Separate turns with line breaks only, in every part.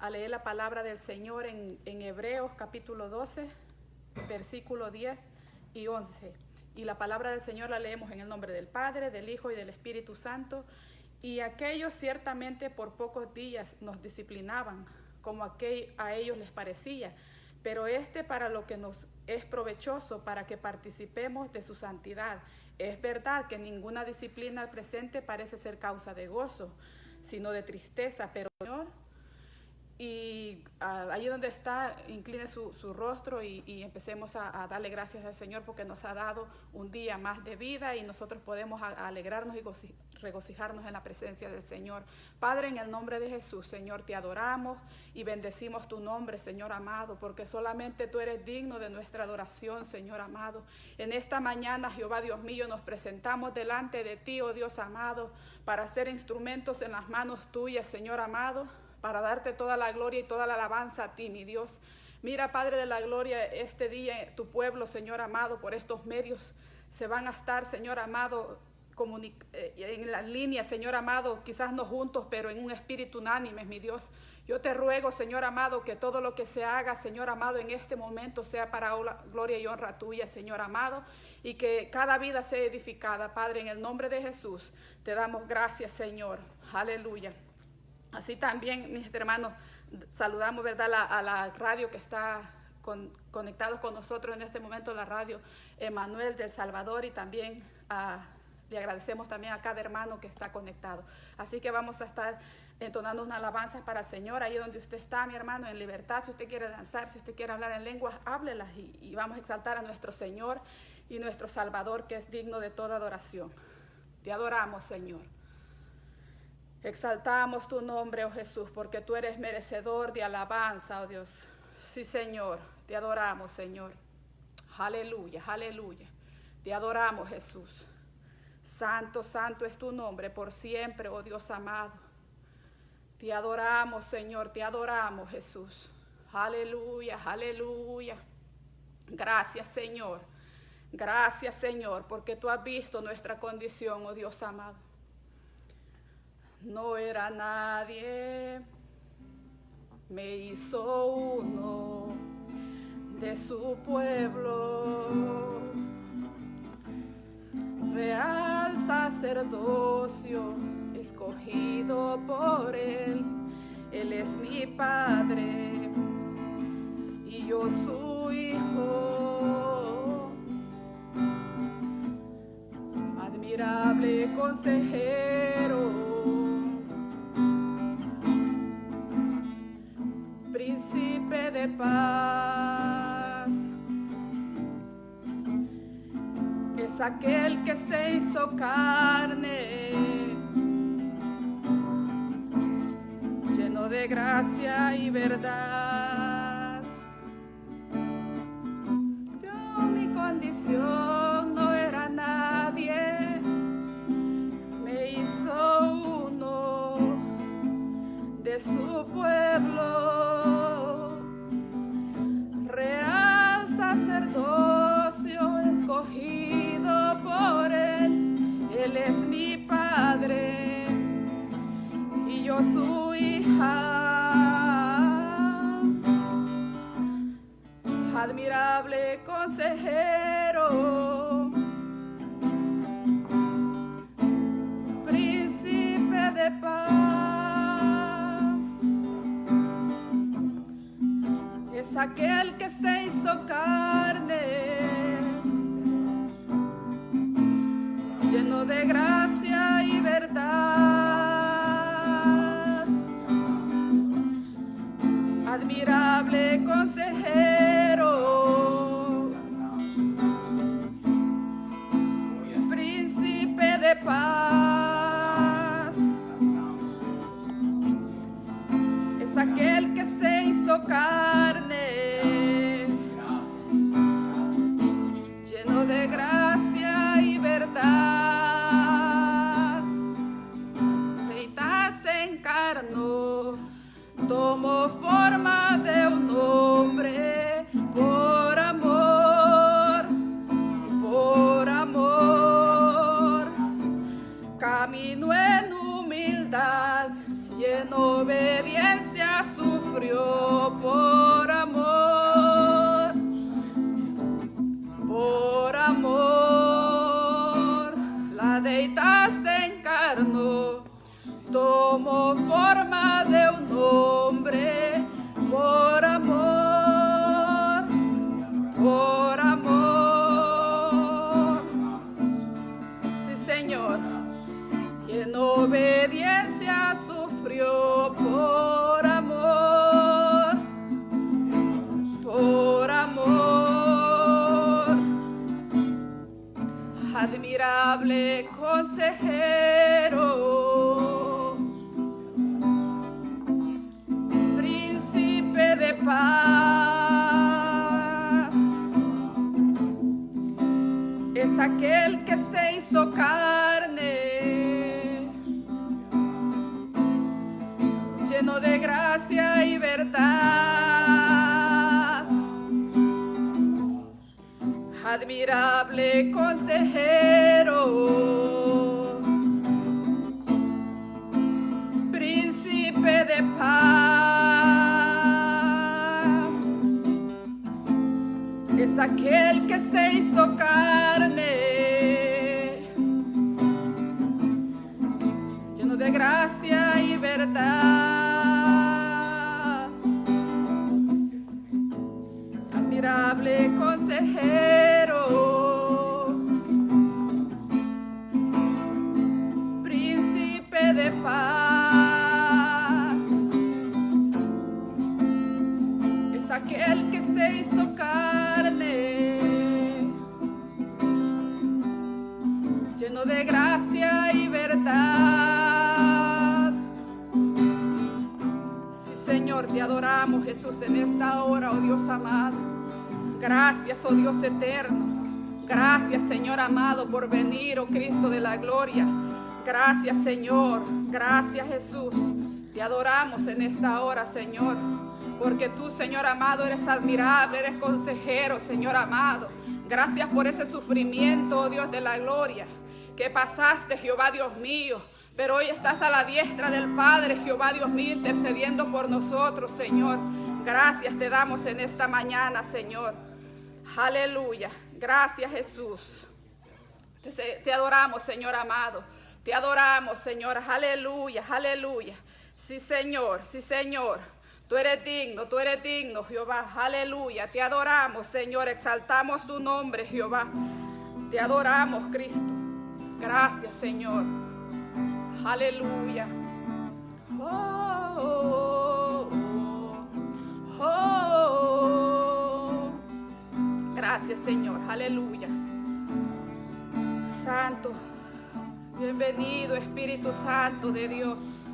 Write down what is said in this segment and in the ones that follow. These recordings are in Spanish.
a leer la palabra del Señor en Hebreos capítulo 12, versículo 10 y 11. Y la palabra del Señor la leemos en el nombre del Padre, del Hijo y del Espíritu Santo. Y aquellos ciertamente por pocos días nos disciplinaban, como a ellos les parecía, pero para lo que nos es provechoso, para que participemos de su santidad. Es verdad que ninguna disciplina al presente parece ser causa de gozo, sino de tristeza, pero Señor, y allí donde está, incline su rostro y empecemos a darle gracias al Señor porque nos ha dado un día más de vida y nosotros podemos alegrarnos y regocijarnos en la presencia del Señor. Padre, en el nombre de Jesús, Señor, te adoramos y bendecimos tu nombre, Señor amado, porque solamente tú eres digno de nuestra adoración, Señor amado. En esta mañana, Jehová Dios mío, nos presentamos delante de ti, oh Dios amado, para ser instrumentos en las manos tuyas, Señor amado, para darte toda la gloria y toda la alabanza a ti, mi Dios. Mira, Padre de la gloria, este día tu pueblo, Señor amado, por estos medios se van a estar, Señor amado, en la línea, Señor amado, quizás no juntos, pero en un espíritu unánime, mi Dios. Yo te ruego, Señor amado, que todo lo que se haga, Señor amado, en este momento sea para gloria y honra tuya, Señor amado, y que cada vida sea edificada, Padre, en el nombre de Jesús. Te damos gracias, Señor. Aleluya. Así también, mis hermanos, saludamos, ¿verdad?, a la radio que está conectados con nosotros en este momento, la radio Emanuel del Salvador, y también le agradecemos también a cada hermano que está conectado. Así que vamos a estar entonando unas alabanzas para el Señor, ahí donde usted está, mi hermano, en libertad. Si usted quiere danzar, si usted quiere hablar en lenguas, háblelas y vamos a exaltar a nuestro Señor y nuestro Salvador, que es digno de toda adoración. Te adoramos, Señor. Exaltamos tu nombre, oh Jesús, porque tú eres merecedor de alabanza, oh Dios. Sí, Señor, te adoramos, Señor. Aleluya, aleluya. Te adoramos, Jesús. Santo, santo es tu nombre por siempre, oh Dios amado. Te adoramos, Señor, te adoramos, Jesús. Aleluya, aleluya. Gracias, Señor. Gracias, Señor, porque tú has visto nuestra condición, oh Dios amado. No era nadie, me hizo uno de su pueblo, real sacerdocio, escogido por él es mi Padre y yo su hijo, admirable consejero, príncipe de paz, es aquel que se hizo carne, lleno de gracia y verdad. Yo, mi condición no era nadie, me hizo uno de su pueblo, real sacerdocio, escogido por él es mi Padre y yo su hija, admirable consejero, príncipe de paz, es aquel que se hizo carne, lleno de gracia y verdad, admirable consejero, príncipe de paz, es aquel que se hizo carne, lleno de gracia y verdad, se encarnó, tomó forma de un hombre, por amor, caminó en humildad y en obediencia sufrió. admirable consejero, príncipe de paz, es aquel que se hizo carne, lleno de gracia y verdad. Admirable consejero, príncipe de paz, es aquel que se hizo carne, lleno de gracia y verdad. Admirable consejero, príncipe de paz, es aquel que se hizo carne, lleno de gracia y verdad. Sí, Señor, te adoramos, Jesús, en esta hora, oh Dios amado. Gracias, oh Dios eterno. Gracias, Señor amado, por venir, oh Cristo de la gloria. Gracias, Señor. Gracias, Jesús. Te adoramos en esta hora, Señor, porque tú, Señor amado, eres admirable, eres consejero, Señor amado. Gracias por ese sufrimiento, oh Dios de la gloria, que pasaste, Jehová Dios mío. Pero hoy estás a la diestra del Padre, Jehová Dios mío, intercediendo por nosotros, Señor. Gracias te damos en esta mañana, Señor. Aleluya. Gracias, Jesús. Te adoramos, Señor amado. Te adoramos, Señor. Aleluya, aleluya. Sí, Señor, sí, Señor. Tú eres digno, Jehová. Aleluya. Te adoramos, Señor. Exaltamos tu nombre, Jehová. Te adoramos, Cristo. Gracias, Señor. Aleluya. Oh, oh, oh, oh. Gracias, Señor. Aleluya. Santo. Bienvenido, Espíritu Santo de Dios.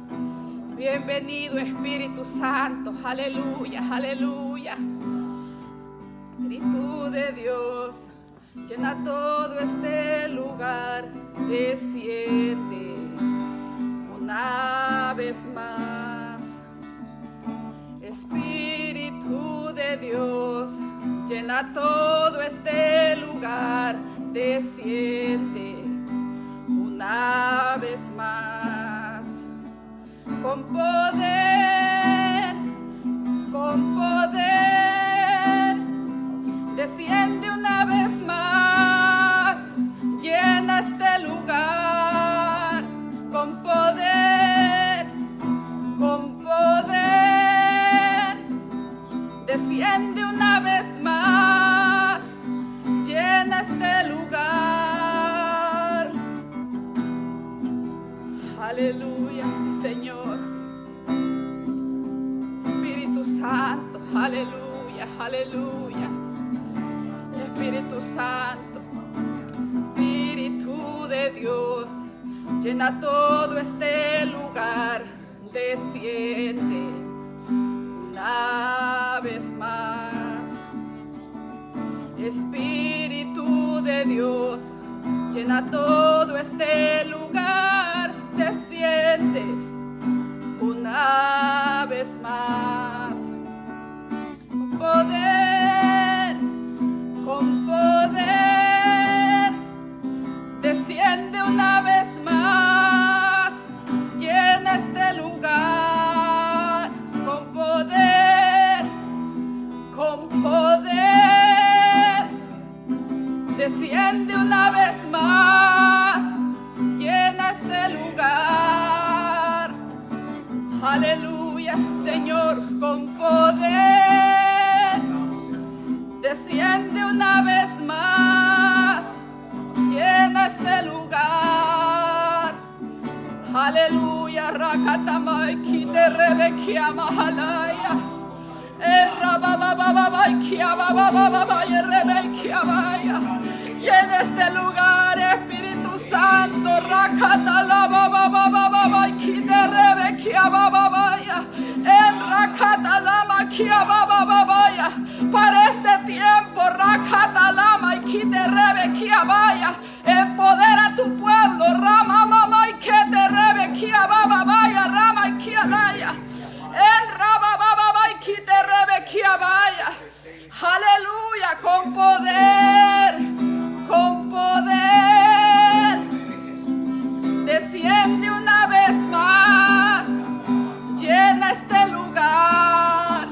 Bienvenido, Espíritu Santo. Aleluya, aleluya. Espíritu de Dios, llena todo este lugar. Desciende una vez más. Espíritu de Dios, llena todo este lugar. Desciende una vez más, con poder, desciende una vez más, llena este lugar, con poder, desciende una vez más, llena este lugar. Aleluya, sí, Señor. Espíritu Santo, aleluya, aleluya. Espíritu Santo, Espíritu de Dios, llena todo este lugar. Desciende una vez más. Espíritu de Dios, llena todo este lugar. Desciende una vez más, con poder, desciende una vez más, llena este lugar, con poder, desciende una vez más, llena este lugar. Aleluya, Señor, con poder, desciende una vez más, llena este lugar. Aleluya, Rakatamai, Kite Rebekia Mahalaya, Errababababaikia Babababaya, Rebekia Baya. Y en este lugar, Espíritu Santo, Santo, Rakatala Baba Baba Baba, Kiterebe Kia Baba Baya, en Rakatalama Kia Baba Baba, para este tiempo, Rakatalama y Kiterebe Kia Baya, empodera a tu pueblo, Rama Mama y Kiterebe Kia Baba Baya, Rama y Kia Laya, en Rama Baba y Kiterebe Kia Baya, aleluya, con poder, con poder, desciende una vez más, llena este lugar,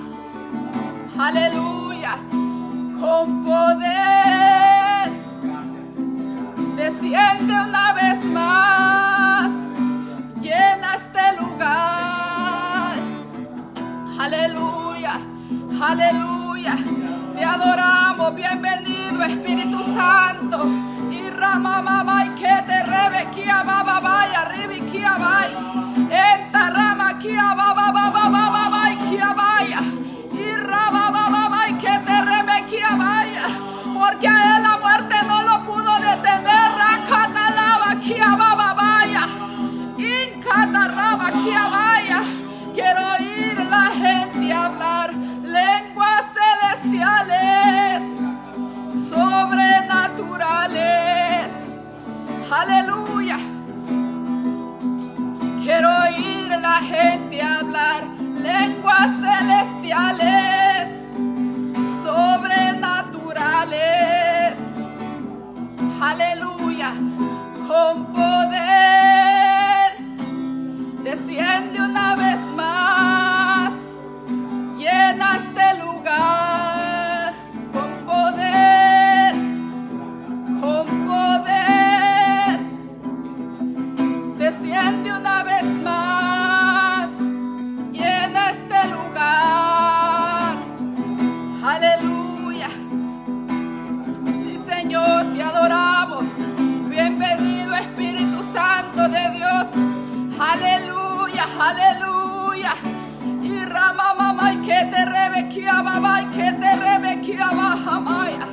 aleluya, con poder, desciende una vez más, llena este lugar, aleluya, aleluya, te adoramos, bienvenido Espíritu Santo, y Rama Mama y que te rebe, Kia Baba Baya, Ribi Kia Baya, enta Rama Kia Baba Baba Baba y Kia Baya, y Rama Baba y que te rebe, Kia Baya, porque a él la muerte no lo pudo detener, Rakatalaba Kia Baba Baya, Incataraba Kia Baya, quiero oír la gente hablar lenguas celestiales, sobrenaturales, aleluya, quiero oír la gente hablar lenguas celestiales, sobrenaturales, aleluya, con poder, desciende una vez más, llena este lugar, con poder, desciende una vez más, llena este lugar, aleluya, sí Señor, te adoramos, bienvenido Espíritu Santo de Dios, aleluya, aleluya, y Rama Mama y que te rebe Kia Baba y que te rebe Kia Baja Maya,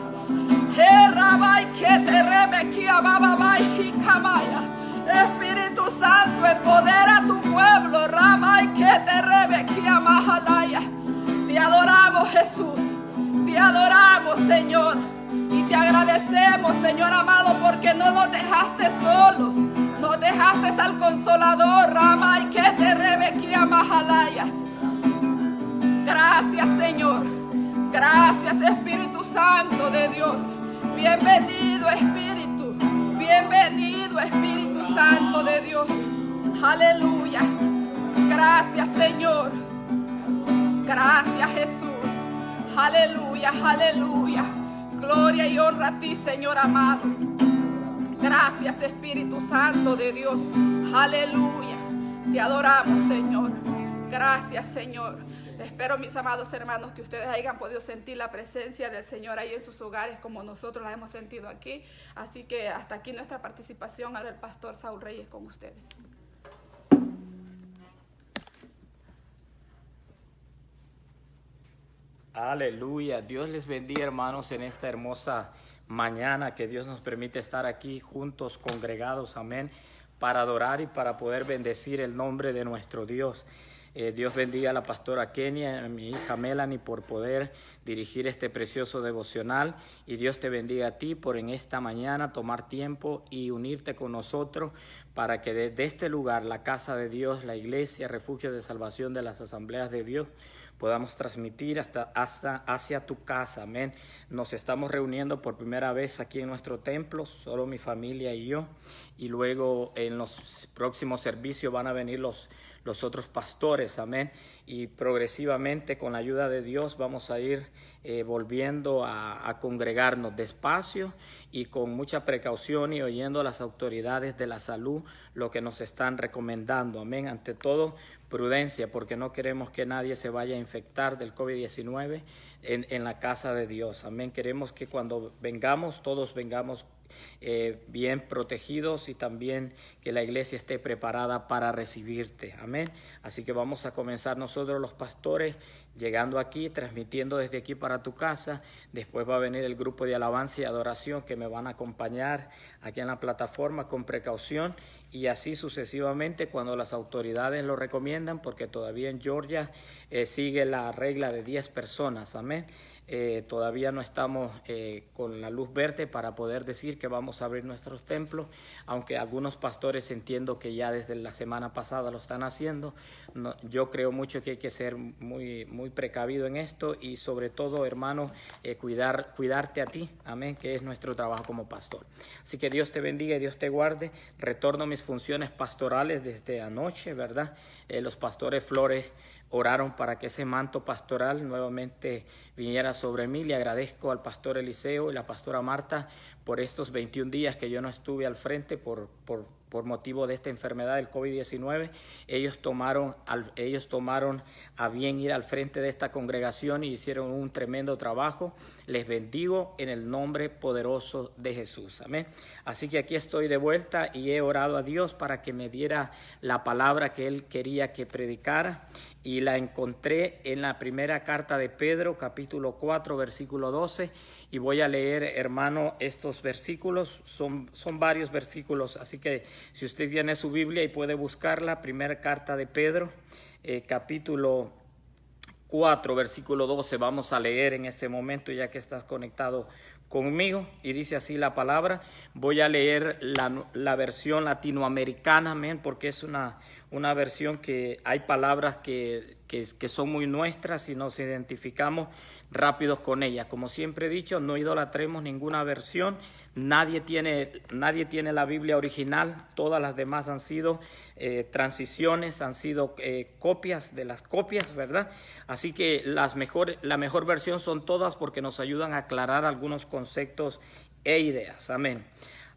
Raba y que te rebe Kia Baba y Kamaya, Espíritu Santo, empodera a tu pueblo, Rama y que te rebe Kia Mahalaya, te adoramos Jesús, te adoramos Señor, y te agradecemos Señor amado, porque no nos dejaste solos, nos dejaste al Consolador, Rama y que te rebe Kia Mahalaya. Gracias Señor, gracias Espíritu Santo de Dios, bienvenido Espíritu Santo de Dios, aleluya, gracias Señor, gracias Jesús, aleluya, aleluya, gloria y honra a ti Señor amado, gracias Espíritu Santo de Dios, aleluya, te adoramos Señor, gracias Señor. Espero, mis amados hermanos, que ustedes hayan podido sentir la presencia del Señor ahí en sus hogares como nosotros la hemos sentido aquí. Así que hasta aquí nuestra participación. Ahora el pastor Saúl Reyes con ustedes.
Aleluya. Dios les bendiga, hermanos, en esta hermosa mañana que Dios nos permite estar aquí juntos, congregados, amén, para adorar y para poder bendecir el nombre de nuestro Dios. Dios bendiga a la pastora Kenia, a mi hija Melanie, por poder dirigir este precioso devocional, y Dios te bendiga a ti por en esta mañana tomar tiempo y unirte con nosotros para que desde este lugar, la casa de Dios, la iglesia, refugio de salvación de las asambleas de Dios, podamos transmitir hacia tu casa, amén. Nos estamos reuniendo por primera vez aquí en nuestro templo, solo mi familia y yo, y luego en los próximos servicios van a venir los otros pastores, amén, y progresivamente con la ayuda de Dios vamos a ir volviendo a congregarnos despacio y con mucha precaución y oyendo a las autoridades de la salud lo que nos están recomendando, amén. Ante todo, prudencia, porque no queremos que nadie se vaya a infectar del COVID-19 en la casa de Dios, amén. Queremos que cuando vengamos, todos vengamos bien protegidos y también que la iglesia esté preparada para recibirte. Amén. Así que vamos a comenzar nosotros los pastores llegando aquí, transmitiendo desde aquí para tu casa. Después va a venir el grupo de alabanza y adoración que me van a acompañar aquí en la plataforma con precaución, y así sucesivamente cuando las autoridades lo recomiendan, porque todavía en Georgia sigue la regla de 10 personas. Amén. Todavía no estamos con la luz verde para poder decir que vamos a abrir nuestros templos, aunque algunos pastores entiendo que ya desde la semana pasada lo están haciendo. Yo creo mucho que hay que ser muy precavido en esto, y sobre todo, hermano, cuidarte a ti, amén, que es nuestro trabajo como pastor. Así que Dios te bendiga y Dios te guarde. Retorno a mis funciones pastorales desde anoche, ¿verdad? Los pastores Flores oraron para que ese manto pastoral nuevamente viniera sobre mí. Le agradezco al pastor Eliseo y la pastora Marta por estos 21 días que yo no estuve al frente por motivo de esta enfermedad del COVID-19. Ellos tomaron a bien ir al frente de esta congregación y hicieron un tremendo trabajo. Les bendigo en el nombre poderoso de Jesús. Amén. Así que aquí estoy de vuelta y he orado a Dios para que me diera la palabra que Él quería que predicara, y la encontré en la primera carta de Pedro, capítulo 4, versículo 12. Y voy a leer, hermano, estos versículos. Son varios versículos, así que si usted tiene su Biblia y puede buscarla, primera carta de Pedro, capítulo 4, versículo 12, vamos a leer en este momento, ya que estás conectado conmigo, y dice así la palabra. Voy a leer la versión latinoamericana, amén, porque es una versión que hay palabras que son muy nuestras y nos identificamos rápidos con ellas. Como siempre he dicho, no idolatremos ninguna versión. Nadie tiene la Biblia original. Todas las demás han sido transiciones, han sido copias de las copias, ¿verdad? Así que la mejor versión son todas, porque nos ayudan a aclarar algunos conceptos e ideas. Amén.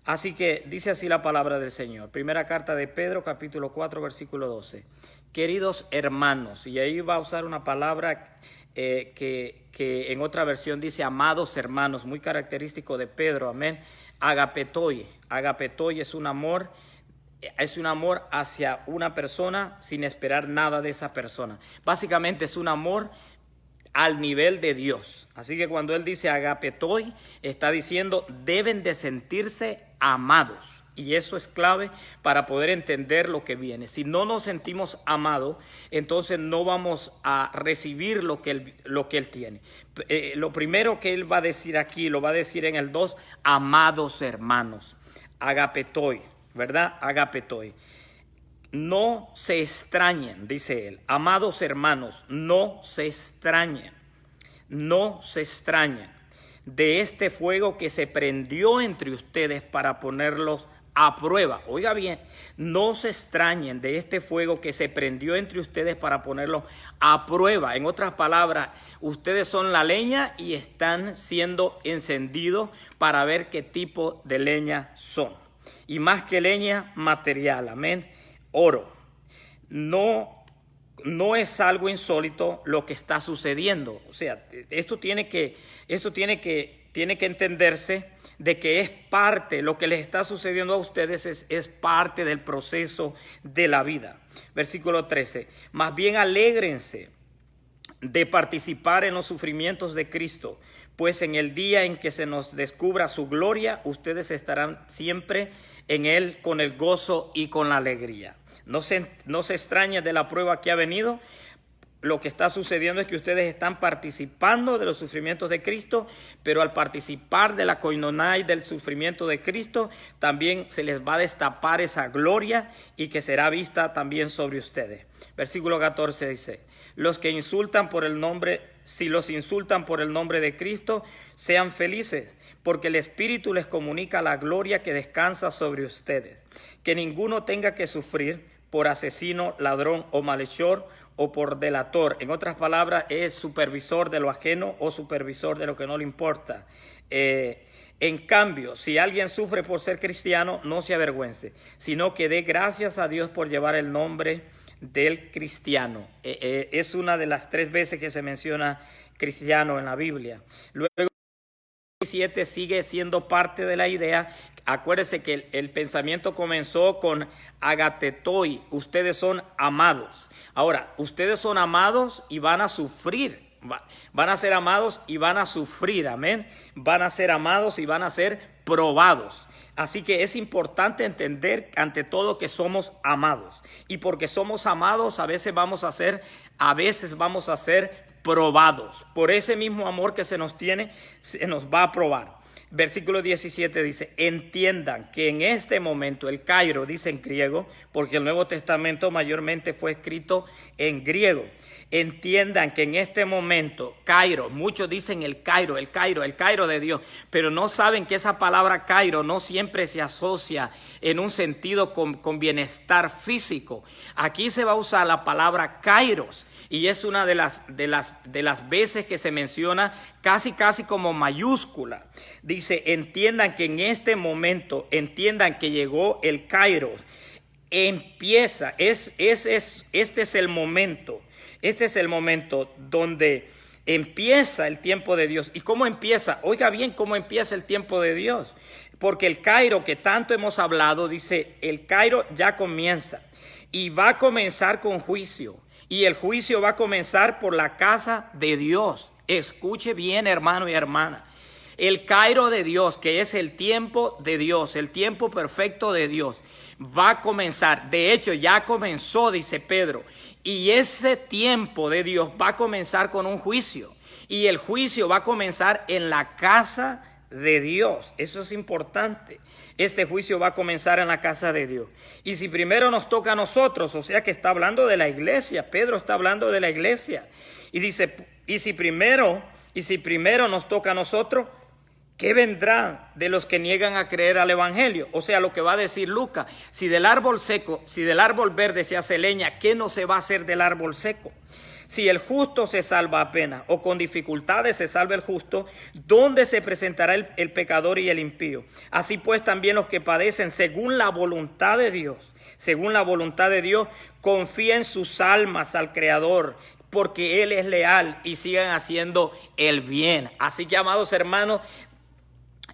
Así que dice así la palabra del Señor. Primera carta de Pedro, capítulo 4, versículo 12. Queridos hermanos, y ahí va a usar una palabra que en otra versión dice amados hermanos, muy característico de Pedro, amén. Agapetoi. Agapetoi es un amor hacia una persona sin esperar nada de esa persona. Básicamente es un amor al nivel de Dios. Así que cuando él dice agapetoi, está diciendo deben de sentirse amados. Y eso es clave para poder entender lo que viene. Si no nos sentimos amados, entonces no vamos a recibir lo que él tiene. Lo primero que él va a decir aquí, lo va a decir en el 2, amados hermanos. Agapetoi, ¿verdad? Agapetoi. No se extrañen, dice él. Amados hermanos, no se extrañen. No se extrañen de este fuego que se prendió entre ustedes para ponerlos a prueba. Oiga bien, no se extrañen de este fuego que se prendió entre ustedes para ponerlo a prueba. En otras palabras, ustedes son la leña y están siendo encendidos para ver qué tipo de leña son. Y más que leña, material, amén, oro. No es algo insólito lo que está sucediendo. O sea, esto tiene que entenderse de que es parte, lo que les está sucediendo a ustedes es parte del proceso de la vida. Versículo 13, más bien alégrense de participar en los sufrimientos de Cristo, pues en el día en que se nos descubra su gloria, ustedes estarán siempre en Él con el gozo y con la alegría. No se extrañen de la prueba que ha venido. Lo que está sucediendo es que ustedes están participando de los sufrimientos de Cristo, pero al participar de la koinonai del sufrimiento de Cristo, también se les va a destapar esa gloria y que será vista también sobre ustedes. Versículo 14 dice, si los insultan por el nombre de Cristo, sean felices, porque el Espíritu les comunica la gloria que descansa sobre ustedes. Que ninguno tenga que sufrir por asesino, ladrón o malhechor, o por delator. En otras palabras, es supervisor de lo ajeno o supervisor de lo que no le importa. En cambio, si alguien sufre por ser cristiano, no se avergüence, sino que dé gracias a Dios por llevar el nombre del cristiano. Es una de las 3 veces que se menciona cristiano en la Biblia. Luego 17 sigue siendo parte de la idea. Acuérdese que el pensamiento comenzó con agatetoi, ustedes son amados. Ahora, ustedes son amados y van a sufrir. Van a ser amados y van a sufrir, amén. Van a ser amados y van a ser probados. Así que es importante entender ante todo que somos amados. Y porque somos amados, a veces vamos a ser probados. Por ese mismo amor que se nos tiene, se nos va a probar. Versículo 17 dice, entiendan que en este momento, el Cairo dice en griego, porque el Nuevo Testamento mayormente fue escrito en griego. Entiendan que en este momento, Cairo, muchos dicen el Cairo de Dios, pero no saben que esa palabra Cairo no siempre se asocia en un sentido con bienestar físico. Aquí se va a usar la palabra Kairos y es una de las veces que se menciona casi como mayúscula. Dice, entiendan que en este momento, entiendan que llegó el Kairos. Empieza, este es el momento. Este es el momento donde empieza el tiempo de Dios. ¿Y cómo empieza? Oiga bien cómo empieza el tiempo de Dios. Porque el Cairo que tanto hemos hablado, dice, el Cairo ya comienza. Y va a comenzar con juicio. Y el juicio va a comenzar por la casa de Dios. Escuche bien, hermano y hermana. El Cairo de Dios, que es el tiempo de Dios, el tiempo perfecto de Dios, va a comenzar. De hecho, ya comenzó, dice Pedro. Y ese tiempo de Dios va a comenzar con un juicio. Y el juicio va a comenzar en la casa de Dios. Eso es importante. Este juicio va a comenzar en la casa de Dios. Y si primero nos toca a nosotros, o sea que está hablando de la iglesia. Pedro está hablando de la iglesia. Y dice, y si primero nos toca a nosotros, ¿qué vendrá de los que niegan a creer al evangelio? O sea, lo que va a decir Lucas, si del árbol verde se hace leña, ¿qué no se va a hacer del árbol seco? Si el justo se salva apenas o con dificultades se salva el justo, ¿dónde se presentará el pecador y el impío? Así pues también los que padecen según la voluntad de Dios, confíen sus almas al Creador, porque Él es leal y sigan haciendo el bien. Así que, amados hermanos,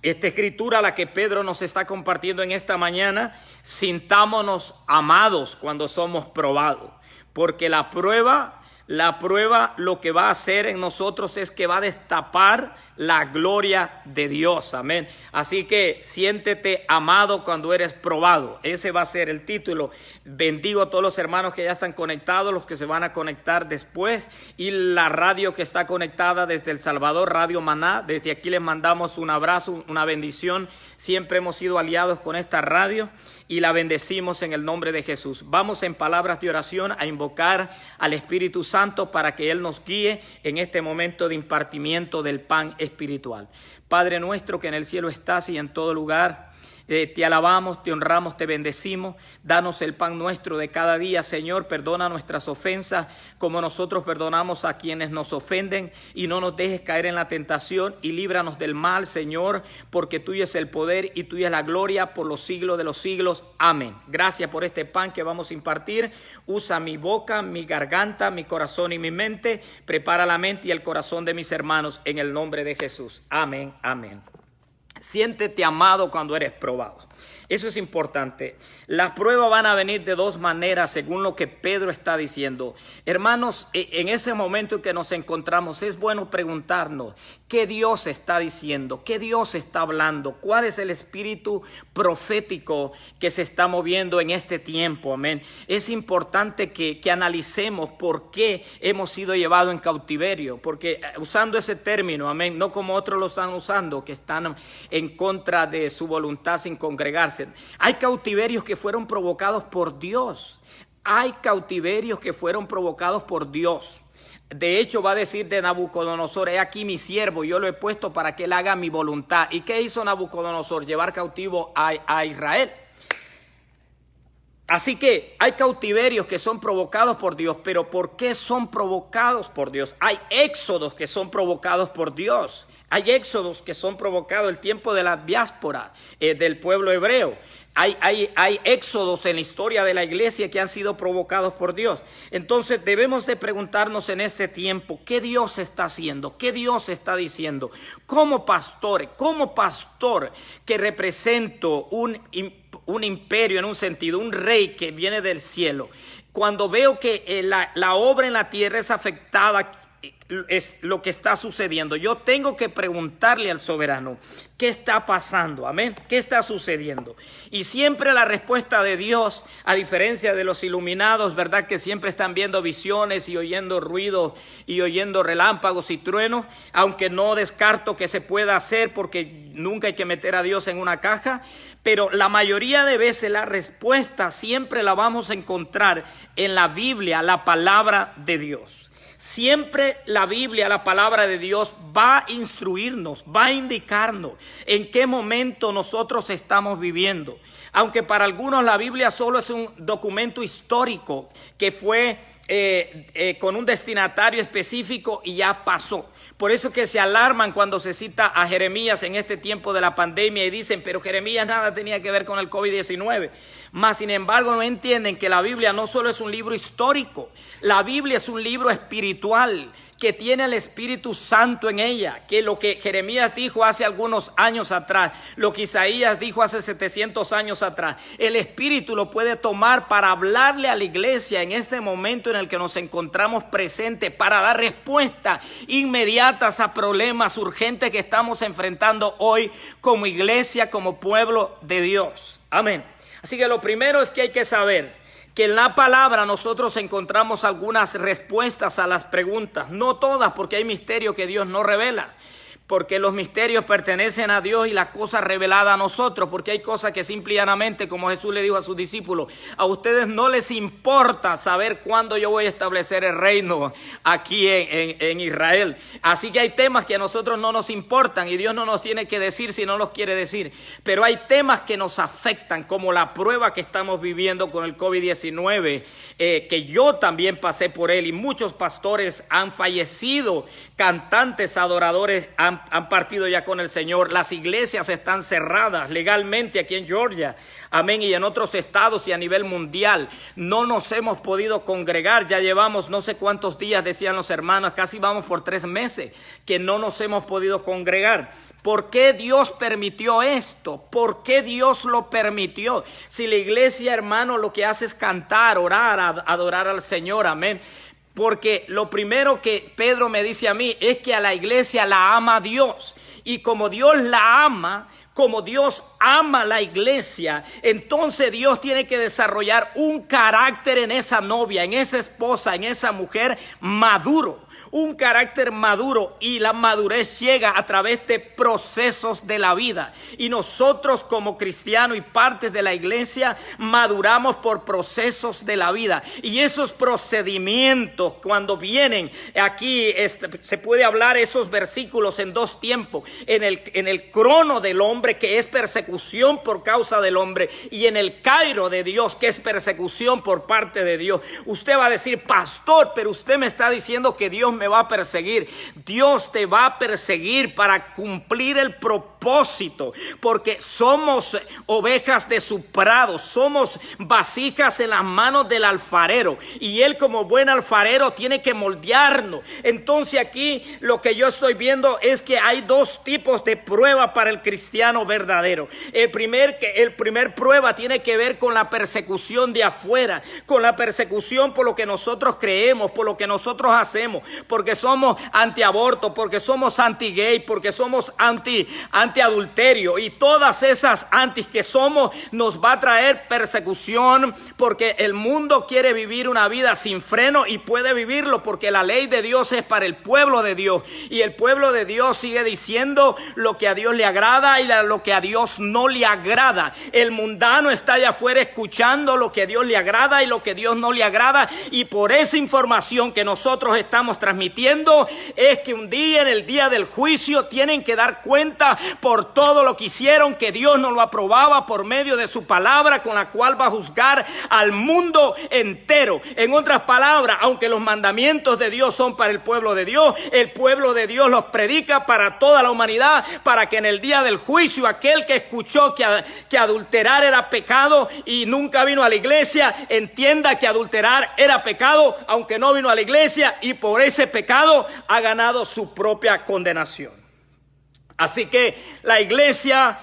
esta escritura, la que Pedro nos está compartiendo en esta mañana, sintámonos amados cuando somos probados, porque la prueba lo que va a hacer en nosotros es que va a destapar la gloria de Dios, amén. Así que siéntete amado cuando eres probado. Ese va a ser el título. Bendigo a todos los hermanos que ya están conectados, los que se van a conectar después, y la radio que está conectada desde El Salvador, Radio Maná. Desde aquí les mandamos un abrazo, una bendición. Siempre hemos sido aliados con esta radio y la bendecimos en el nombre de Jesús. Vamos en palabras de oración a invocar al Espíritu Santo para que Él nos guíe en este momento de impartimiento del pan espiritual. Padre nuestro que en el cielo estás y en todo lugar, te alabamos, te honramos, te bendecimos. Danos el pan nuestro de cada día, Señor. Perdona nuestras ofensas como nosotros perdonamos a quienes nos ofenden, y no nos dejes caer en la tentación, y líbranos del mal, Señor, porque tuyo es el poder y tuya es la gloria por los siglos de los siglos. Amén. Gracias por este pan que vamos a impartir. Usa mi boca, mi garganta, mi corazón y mi mente. Prepara la mente y el corazón de mis hermanos en el nombre de Jesús. Amén, amén. Siéntete amado cuando eres probado. Eso es importante. Las pruebas van a venir de dos maneras según lo que Pedro está diciendo. Hermanos, en ese momento en que nos encontramos es bueno preguntarnos qué Dios está diciendo, qué Dios está hablando, cuál es el espíritu profético que se está moviendo en este tiempo. Amén. Es importante que analicemos por qué hemos sido llevados en cautiverio, porque usando ese término, amén, no como otros lo están usando, que están en contra de su voluntad sin congregarse. Hay cautiverios que fueron provocados por Dios. Hay cautiverios que fueron provocados por Dios. De hecho, va a decir de Nabucodonosor: he aquí mi siervo, yo lo he puesto para que él haga mi voluntad. ¿Y qué hizo Nabucodonosor? Llevar cautivo a Israel. Así que hay cautiverios que son provocados por Dios, pero ¿por qué son provocados por Dios? Hay éxodos que son provocados por Dios. Hay éxodos que son provocados el tiempo de la diáspora del pueblo hebreo. Hay éxodos en la historia de la iglesia que han sido provocados por Dios. Entonces debemos de preguntarnos en este tiempo, ¿qué Dios está haciendo? ¿Qué Dios está diciendo? Como pastor que represento un imperio en un sentido, un rey que viene del cielo, cuando veo que la obra en la tierra es afectada, es lo que está sucediendo, yo tengo que preguntarle al soberano, ¿qué está pasando? Amén, ¿qué está sucediendo? Y siempre la respuesta de Dios, a diferencia de los iluminados, ¿verdad? Que siempre están viendo visiones y oyendo ruidos y oyendo relámpagos y truenos, aunque no descarto que se pueda hacer porque nunca hay que meter a Dios en una caja, pero la mayoría de veces la respuesta siempre la vamos a encontrar en la Biblia, la palabra de Dios. Siempre la Biblia, la palabra de Dios, va a instruirnos, va a indicarnos en qué momento nosotros estamos viviendo. Aunque para algunos la Biblia solo es un documento histórico que fue con un destinatario específico y ya pasó. Por eso que se alarman cuando se cita a Jeremías en este tiempo de la pandemia y dicen, pero Jeremías nada tenía que ver con el COVID-19. Mas, sin embargo, no entienden que la Biblia no solo es un libro histórico, la Biblia es un libro espiritual que tiene el Espíritu Santo en ella, que lo que Jeremías dijo hace algunos años atrás, lo que Isaías dijo hace 700 años atrás, el Espíritu lo puede tomar para hablarle a la iglesia en este momento en el que nos encontramos presentes, para dar respuesta inmediatas a problemas urgentes que estamos enfrentando hoy como iglesia, como pueblo de Dios. Amén. Así que lo primero es que hay que saber que en la palabra nosotros encontramos algunas respuestas a las preguntas. No todas, porque hay misterios que Dios no revela. Porque los misterios pertenecen a Dios y las cosas reveladas a nosotros. Porque hay cosas que simple y llanamente, como Jesús le dijo a sus discípulos, a ustedes no les importa saber cuándo yo voy a establecer el reino aquí en Israel. Así que hay temas que a nosotros no nos importan y Dios no nos tiene que decir si no los quiere decir. Pero hay temas que nos afectan, como la prueba que estamos viviendo con el COVID-19, que yo también pasé por él y muchos pastores han fallecido, cantantes, adoradores han partido ya con el Señor. Las iglesias están cerradas legalmente aquí en Georgia, amén, y en otros estados y a nivel mundial. No nos hemos podido congregar, ya llevamos no sé cuántos días, decían los hermanos, casi vamos por 3 meses que no nos hemos podido congregar. ¿Por qué Dios permitió esto? ¿Por qué Dios lo permitió? Si la iglesia, hermano, lo que hace es cantar, orar, adorar al Señor, amén. Porque lo primero que Pedro me dice a mí es que a la iglesia la ama Dios. Y como Dios la ama, como Dios ama a la iglesia, entonces Dios tiene que desarrollar un carácter en esa novia, en esa esposa, en esa mujer maduro. Un carácter maduro, y la madurez llega a través de procesos de la vida. Y nosotros como cristianos y partes de la iglesia maduramos por procesos de la vida. Y esos procedimientos cuando vienen aquí, se puede hablar esos versículos en 2 tiempos. En el crono del hombre, que es persecución por causa del hombre, y en el cairo de Dios, que es persecución por parte de Dios. Usted va a decir, pastor, pero usted me está diciendo que Dios me va a perseguir. Dios te va a perseguir para cumplir el propósito, porque somos ovejas de su prado, somos vasijas en las manos del alfarero, y él como buen alfarero tiene que moldearnos. Entonces aquí lo que yo estoy viendo es que hay 2 tipos de prueba para el cristiano verdadero. El primer prueba tiene que ver con la persecución de afuera, con la persecución por lo que nosotros creemos, por lo que nosotros hacemos, porque somos antiaborto, porque somos anti-gay, porque somos anti-adulterio, y todas esas antis que somos nos va a traer persecución, porque el mundo quiere vivir una vida sin freno y puede vivirlo porque la ley de Dios es para el pueblo de Dios, y el pueblo de Dios sigue diciendo lo que a Dios le agrada y lo que a Dios no le agrada. El mundano está allá afuera escuchando lo que a Dios le agrada y lo que a Dios no le agrada, y por esa información que nosotros estamos transmitiendo es que un día, en el día del juicio, tienen que dar cuenta por todo lo que hicieron, que Dios no lo aprobaba por medio de su palabra, con la cual va a juzgar al mundo entero. En otras palabras, aunque los mandamientos de Dios son para el pueblo de Dios, el pueblo de Dios los predica para toda la humanidad, para que en el día del juicio aquel que escuchó que adulterar era pecado y nunca vino a la iglesia, entienda que adulterar era pecado, aunque no vino a la iglesia, y por ese pecado ha ganado su propia condenación. Así que la iglesia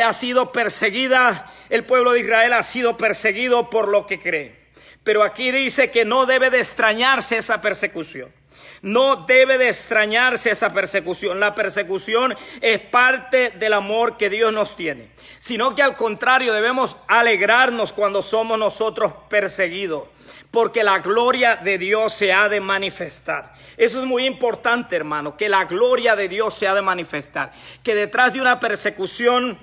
ha sido perseguida, el pueblo de Israel ha sido perseguido por lo que cree. Pero aquí dice que no debe de extrañarse esa persecución. No debe de extrañarse esa persecución. La persecución es parte del amor que Dios nos tiene. Sino que al contrario debemos alegrarnos cuando somos nosotros perseguidos, porque la gloria de Dios se ha de manifestar. Eso es muy importante, hermano, que la gloria de Dios se ha de manifestar. Que detrás de una persecución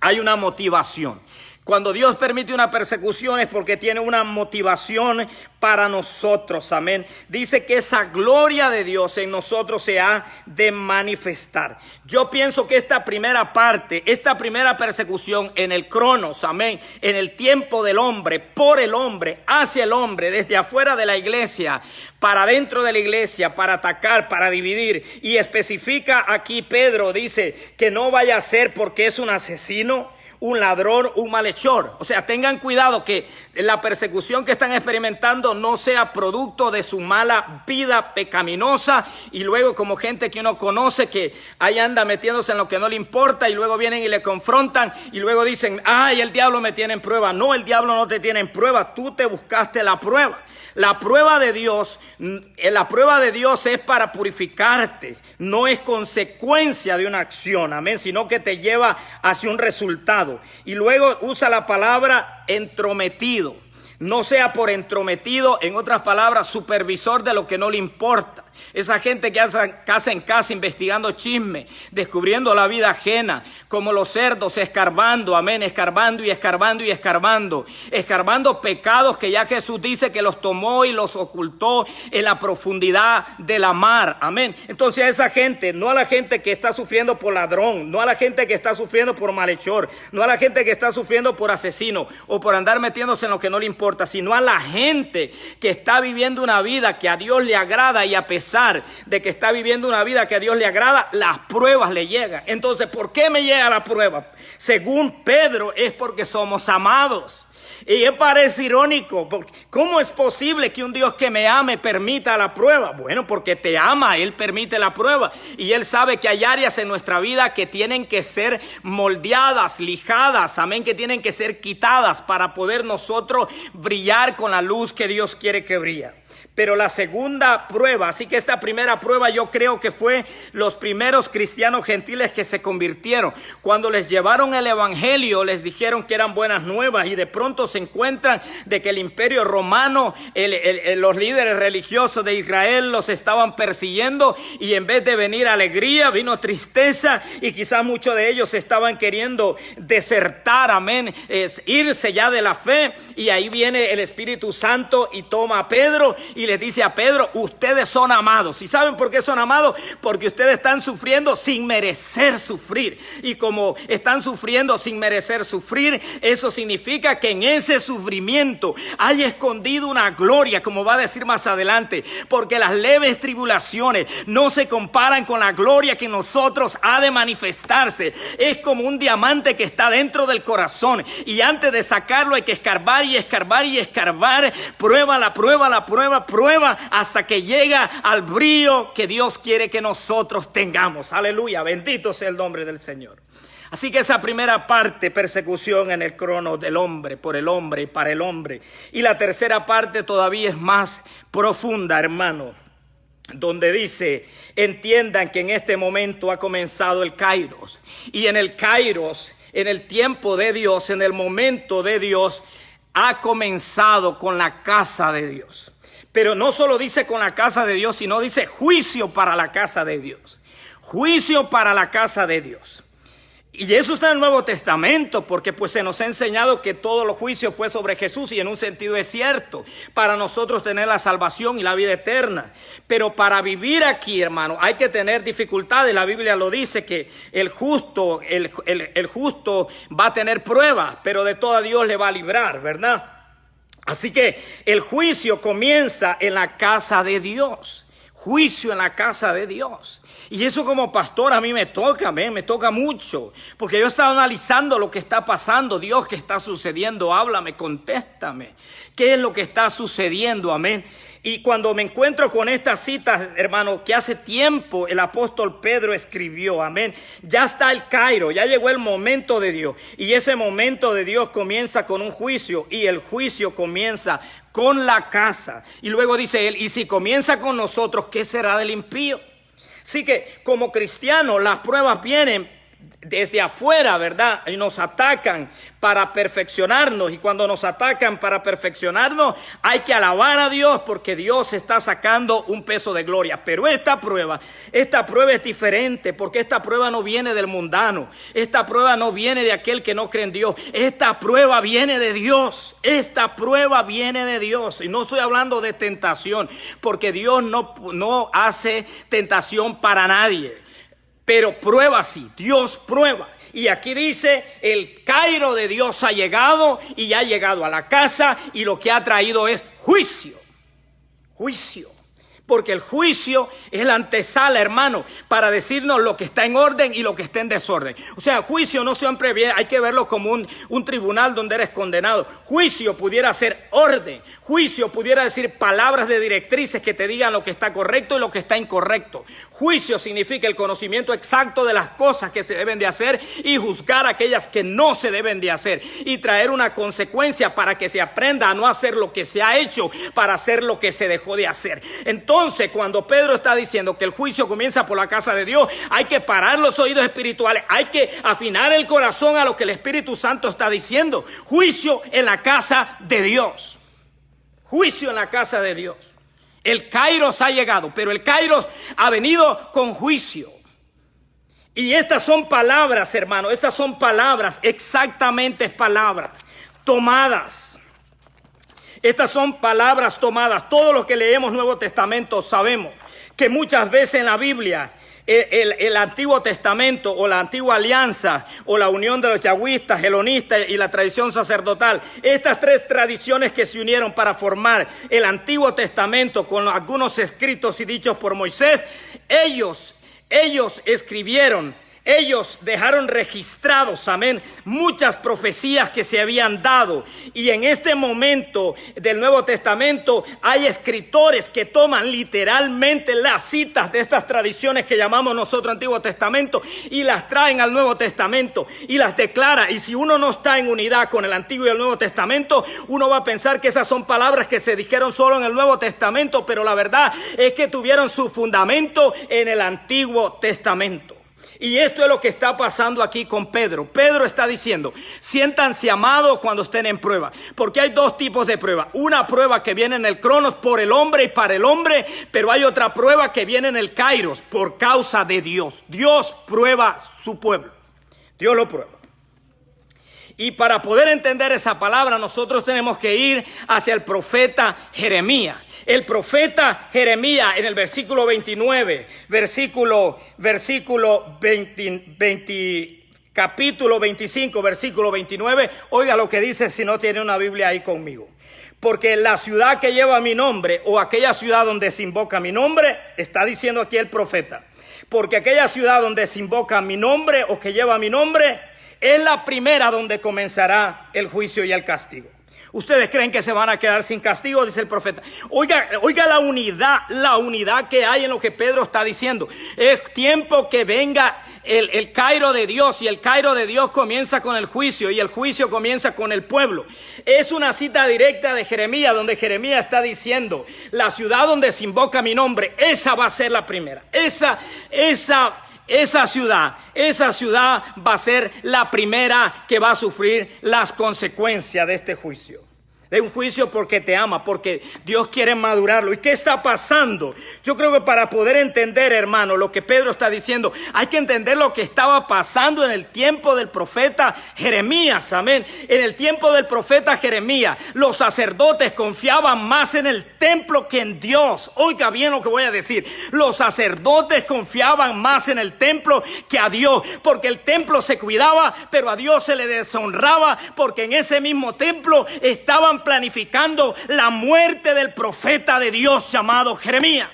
hay una motivación. Cuando Dios permite una persecución es porque tiene una motivación para nosotros, amén. Dice que esa gloria de Dios en nosotros se ha de manifestar. Yo pienso que esta primera parte, esta primera persecución en el cronos, amén, en el tiempo del hombre, por el hombre, hacia el hombre, desde afuera de la iglesia, para dentro de la iglesia, para atacar, para dividir. Y especifica aquí Pedro, dice que no vaya a ser porque es un asesino, un ladrón, un malhechor. O sea, tengan cuidado que la persecución que están experimentando no sea producto de su mala vida pecaminosa y luego como gente que uno conoce que ahí anda metiéndose en lo que no le importa y luego vienen y le confrontan y luego dicen, ay, el diablo me tiene en prueba. No, el diablo no te tiene en prueba, tú te buscaste la prueba. La prueba de Dios es para purificarte, no es consecuencia de una acción, amén, sino que te lleva hacia un resultado. Y luego usa la palabra entrometido. No sea por entrometido, en otras palabras, supervisor de lo que no le importa. Esa gente que hace casa en casa investigando chisme, descubriendo la vida ajena, como los cerdos escarbando, amén, escarbando y escarbando y escarbando, escarbando pecados que ya Jesús dice que los tomó y los ocultó en la profundidad de la mar, amén. Entonces a esa gente, no a la gente que está sufriendo por ladrón, no a la gente que está sufriendo por malhechor, no a la gente que está sufriendo por asesino o por andar metiéndose en lo que no le importa, sino a la gente que está viviendo una vida que a Dios le agrada y a pesar de que está viviendo una vida que a Dios le agrada, las pruebas le llegan. Entonces, ¿por qué me llega la prueba? Según Pedro, es porque somos amados. Y me parece irónico, porque ¿cómo es posible que un Dios que me ame permita la prueba? Bueno, porque te ama, Él permite la prueba. Y Él sabe que hay áreas en nuestra vida que tienen que ser moldeadas, lijadas, amén, que tienen que ser quitadas para poder nosotros brillar con la luz que Dios quiere que brille. Pero la segunda prueba, así que esta primera prueba yo creo que fue los primeros cristianos gentiles que se convirtieron. Cuando les llevaron el evangelio, les dijeron que eran buenas nuevas y de pronto se encuentran de que el imperio romano, los líderes religiosos de Israel los estaban persiguiendo y en vez de venir alegría, vino tristeza y quizás muchos de ellos estaban queriendo desertar, amén, irse ya de la fe y ahí viene el Espíritu Santo y toma a Pedro y les dice a Pedro, ustedes son amados. ¿Y saben por qué son amados? Porque ustedes están sufriendo sin merecer sufrir. Y como están sufriendo sin merecer sufrir, eso significa que en ese sufrimiento hay escondido una gloria, como va a decir más adelante. Porque las leves tribulaciones no se comparan con la gloria que en nosotros ha de manifestarse. Es como un diamante que está dentro del corazón. Y antes de sacarlo hay que escarbar y escarbar y escarbar. Prueba hasta que llega al brillo que Dios quiere que nosotros tengamos. Aleluya, bendito sea el nombre del Señor. Así que esa primera parte, persecución en el crono del hombre, por el hombre y para el hombre. Y la tercera parte todavía es más profunda, hermano, donde dice, entiendan que en este momento ha comenzado el Kairos. Y en el Kairos, en el tiempo de Dios, en el momento de Dios, ha comenzado con la casa de Dios. Pero no solo dice con la casa de Dios, sino dice juicio para la casa de Dios. Juicio para la casa de Dios. Y eso está en el Nuevo Testamento, porque pues se nos ha enseñado que todo los juicios fue sobre Jesús, y en un sentido es cierto, para nosotros tener la salvación y la vida eterna. Pero para vivir aquí, hermano, hay que tener dificultades. La Biblia lo dice, que el justo va a tener pruebas, pero de toda Dios le va a librar, ¿verdad? Así que el juicio comienza en la casa de Dios. Juicio en la casa de Dios. Y eso como pastor a mí me toca mucho, porque yo he estado analizando lo que está pasando. Dios, ¿qué está sucediendo? Háblame, contéstame. ¿Qué es lo que está sucediendo? Amén. Y cuando me encuentro con estas citas, hermano, que hace tiempo el apóstol Pedro escribió, amén, ya está el Cairo, ya llegó el momento de Dios. Y ese momento de Dios comienza con un juicio, y el juicio comienza con la casa. Y luego dice él, y si comienza con nosotros, ¿qué será del impío? Así que como cristianos las pruebas vienen desde afuera, ¿verdad? Y nos atacan para perfeccionarnos. Y cuando nos atacan para perfeccionarnos, hay que alabar a Dios, porque Dios está sacando un peso de gloria. Pero esta prueba es diferente, porque esta prueba no viene del mundano. Esta prueba no viene de aquel que no cree en Dios. Esta prueba viene de Dios. Esta prueba viene de Dios. Y no estoy hablando de tentación, porque Dios no hace tentación para nadie. Pero prueba sí, Dios prueba. Y aquí dice, el Cairo de Dios ha llegado, y ha llegado a la casa, y lo que ha traído es juicio. Juicio. Porque el juicio es la antesala, hermano, para decirnos lo que está en orden y lo que está en desorden. O sea, juicio no siempre viene, hay que verlo como un tribunal donde eres condenado. Juicio pudiera ser orden. Juicio pudiera decir palabras de directrices que te digan lo que está correcto y lo que está incorrecto. Juicio significa el conocimiento exacto de las cosas que se deben de hacer, y juzgar aquellas que no se deben de hacer, y traer una consecuencia para que se aprenda a no hacer lo que se ha hecho, para hacer lo que se dejó de hacer. Entonces, cuando Pedro está diciendo que el juicio comienza por la casa de Dios, hay que parar los oídos espirituales, hay que afinar el corazón a lo que el Espíritu Santo está diciendo. Juicio en la casa de Dios. Juicio en la casa de Dios. El Kairos ha llegado, pero el Kairos ha venido con juicio. Y estas son palabras, hermano, estas son palabras, exactamente palabras tomadas. Estas son palabras tomadas. Todos los que leemos Nuevo Testamento sabemos que muchas veces en la Biblia el Antiguo Testamento, o la Antigua Alianza, o la unión de los yahwistas, helonistas y la tradición sacerdotal, estas tres tradiciones que se unieron para formar el Antiguo Testamento con algunos escritos y dichos por Moisés, ellos escribieron, ellos dejaron registrados, amén, muchas profecías que se habían dado. Y en este momento del Nuevo Testamento hay escritores que toman literalmente las citas de estas tradiciones que llamamos nosotros Antiguo Testamento, y las traen al Nuevo Testamento y las declara. Y si uno no está en unidad con el Antiguo y el Nuevo Testamento, uno va a pensar que esas son palabras que se dijeron solo en el Nuevo Testamento, pero la verdad es que tuvieron su fundamento en el Antiguo Testamento. Y esto es lo que está pasando aquí con Pedro. Pedro está diciendo, siéntanse amados cuando estén en prueba. Porque hay dos tipos de prueba. Una prueba que viene en el Cronos por el hombre y para el hombre. Pero hay otra prueba que viene en el Kairos por causa de Dios. Dios prueba su pueblo. Dios lo prueba. Y para poder entender esa palabra, nosotros tenemos que ir hacia el profeta Jeremías. El profeta Jeremías, en el versículo 29, capítulo 25, versículo 29, oiga lo que dice si no tiene una Biblia ahí conmigo. Porque la ciudad que lleva mi nombre, o aquella ciudad donde se invoca mi nombre, está diciendo aquí el profeta, porque aquella ciudad donde se invoca mi nombre, o que lleva mi nombre, es la primera donde comenzará el juicio y el castigo. ¿Ustedes creen que se van a quedar sin castigo? Dice el profeta. Oiga la unidad que hay en lo que Pedro está diciendo. Es tiempo que venga el Cairo de Dios, y el Cairo de Dios comienza con el juicio, y el juicio comienza con el pueblo. Es una cita directa de Jeremías, donde Jeremías está diciendo, la ciudad donde se invoca mi nombre, esa va a ser la primera. Esa ciudad va a ser la primera que va a sufrir las consecuencias de este juicio. De un juicio porque te ama, porque Dios quiere madurarlo. ¿Y qué está pasando? Yo creo que para poder entender, hermano, lo que Pedro está diciendo, hay que entender lo que estaba pasando en el tiempo del profeta Jeremías. Amén. En el tiempo del profeta Jeremías, los sacerdotes confiaban más en el templo que en Dios. Oiga bien lo que voy a decir. Los sacerdotes confiaban más en el templo que a Dios, porque el templo se cuidaba, pero a Dios se le deshonraba, porque en ese mismo templo estaban planificando la muerte del profeta de Dios llamado Jeremías.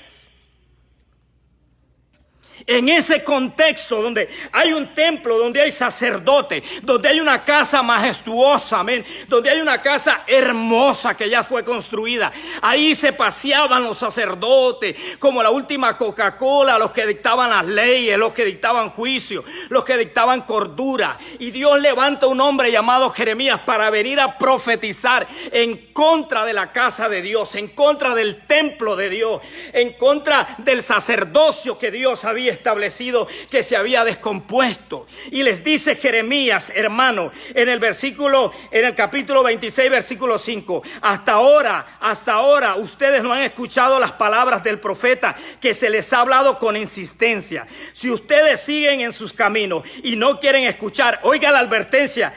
En ese contexto donde hay un templo, donde hay sacerdotes, donde hay una casa majestuosa, amén, donde hay una casa hermosa que ya fue construida, ahí se paseaban los sacerdotes como la última Coca-Cola, los que dictaban las leyes, los que dictaban juicio, los que dictaban cordura. Y Dios levanta un hombre llamado Jeremías para venir a profetizar en contra de la casa de Dios, en contra del templo de Dios, en contra del sacerdocio que Dios había establecido, que se había descompuesto. Y les dice Jeremías, hermano, en el capítulo 26, versículo 5, hasta ahora ustedes no han escuchado las palabras del profeta, que se les ha hablado con insistencia. Si ustedes siguen en sus caminos y no quieren escuchar, oiga la advertencia,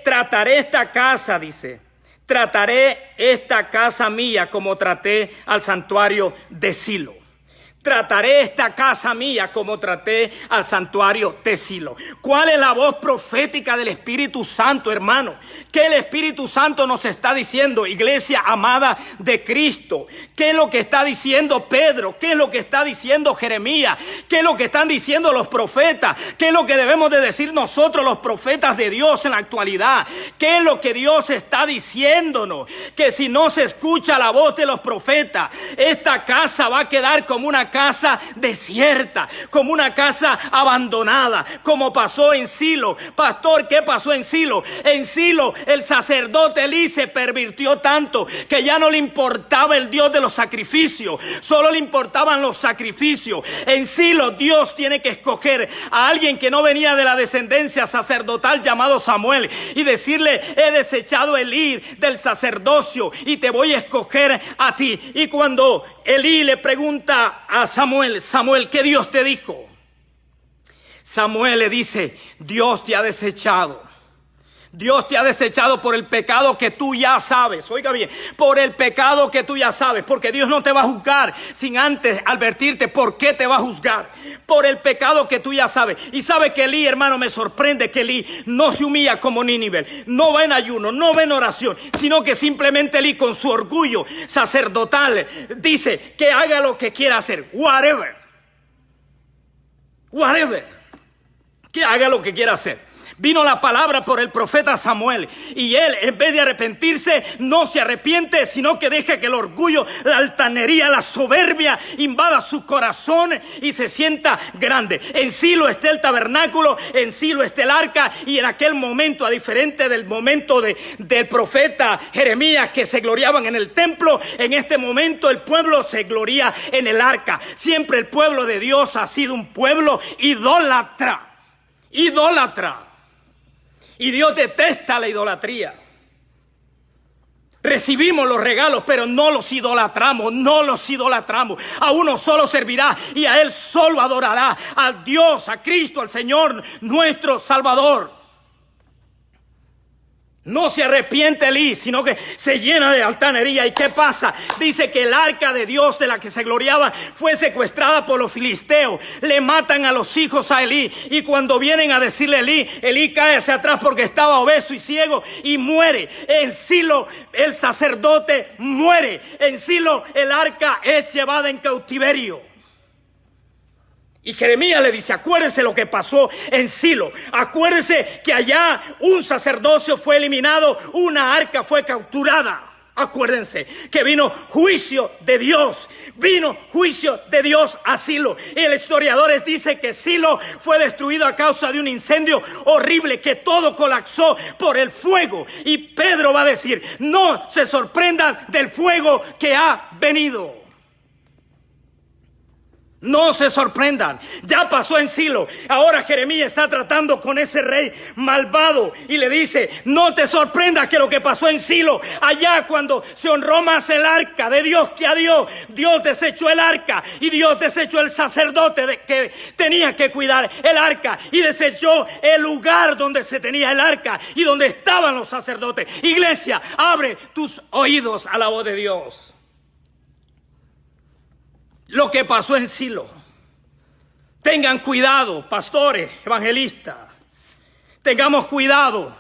trataré esta casa, dice, trataré esta casa mía como traté al santuario de Silo. Trataré esta casa mía como traté al santuario de Silo. ¿Cuál es la voz profética del Espíritu Santo, hermano? ¿Qué el Espíritu Santo nos está diciendo, iglesia amada de Cristo? ¿Qué es lo que está diciendo Pedro? ¿Qué es lo que está diciendo Jeremías? ¿Qué es lo que están diciendo los profetas? ¿Qué es lo que debemos de decir nosotros, los profetas de Dios, en la actualidad? ¿Qué es lo que Dios está diciéndonos? Que si no se escucha la voz de los profetas, esta casa va a quedar como una casa desierta, como una casa abandonada, como pasó en Silo. Pastor, ¿qué pasó en Silo? En Silo el sacerdote Elí se pervirtió tanto que ya no le importaba el Dios de los sacrificios, solo le importaban los sacrificios. En Silo Dios tiene que escoger a alguien que no venía de la descendencia sacerdotal llamado Samuel y decirle: he desechado a Elí del sacerdocio y te voy a escoger a ti. Y cuando Elí le pregunta a Samuel: Samuel, ¿qué Dios te dijo? Samuel le dice: Dios te ha desechado. Dios te ha desechado por el pecado que tú ya sabes. Oiga bien, por el pecado que tú ya sabes, porque Dios no te va a juzgar sin antes advertirte por qué te va a juzgar. Por el pecado que tú ya sabes. Y sabe que Elí, hermano, me sorprende que Elí no se humilla como Nínive, no va en ayuno, no va en oración, sino que simplemente Elí, con su orgullo sacerdotal, dice que haga lo que quiera hacer. Whatever, que haga lo que quiera hacer. Vino la palabra por el profeta Samuel y él, en vez de arrepentirse, no se arrepiente, sino que deja que el orgullo, la altanería, la soberbia invada su corazón y se sienta grande. En Silo está el tabernáculo, en Silo está el arca, y en aquel momento, a diferente del momento del profeta Jeremías, que se gloriaban en el templo, en este momento el pueblo se gloria en el arca. Siempre el pueblo de Dios ha sido un pueblo idólatra. Y Dios detesta la idolatría. Recibimos los regalos, pero no los idolatramos. A uno solo servirá y a él solo adorará. A Dios, a Cristo, al Señor, nuestro Salvador. No se arrepiente Elí, sino que se llena de altanería. ¿Y qué pasa? Dice que el arca de Dios, de la que se gloriaba, fue secuestrada por los filisteos. Le matan a los hijos a Elí. Y cuando vienen a decirle a Elí, Elí cae hacia atrás porque estaba obeso y ciego y muere. En Silo el sacerdote muere. En Silo el arca es llevada en cautiverio. Y Jeremías le dice: acuérdense lo que pasó en Silo. Acuérdense que allá un sacerdocio fue eliminado, una arca fue capturada. Acuérdense que vino juicio de Dios a Silo. Y el historiador dice que Silo fue destruido a causa de un incendio horrible, que todo colapsó por el fuego. Y Pedro va a decir: no se sorprendan del fuego que ha venido. No se sorprendan, ya pasó en Silo. Ahora Jeremías está tratando con ese rey malvado y le dice: no te sorprenda que lo que pasó en Silo, allá cuando se honró más el arca de Dios que a Dios, Dios desechó el arca y Dios desechó el sacerdote que tenía que cuidar el arca y desechó el lugar donde se tenía el arca y donde estaban los sacerdotes. Iglesia, abre tus oídos a la voz de Dios. Lo que pasó en Silo. Tengan cuidado, pastores, evangelistas. Tengamos cuidado.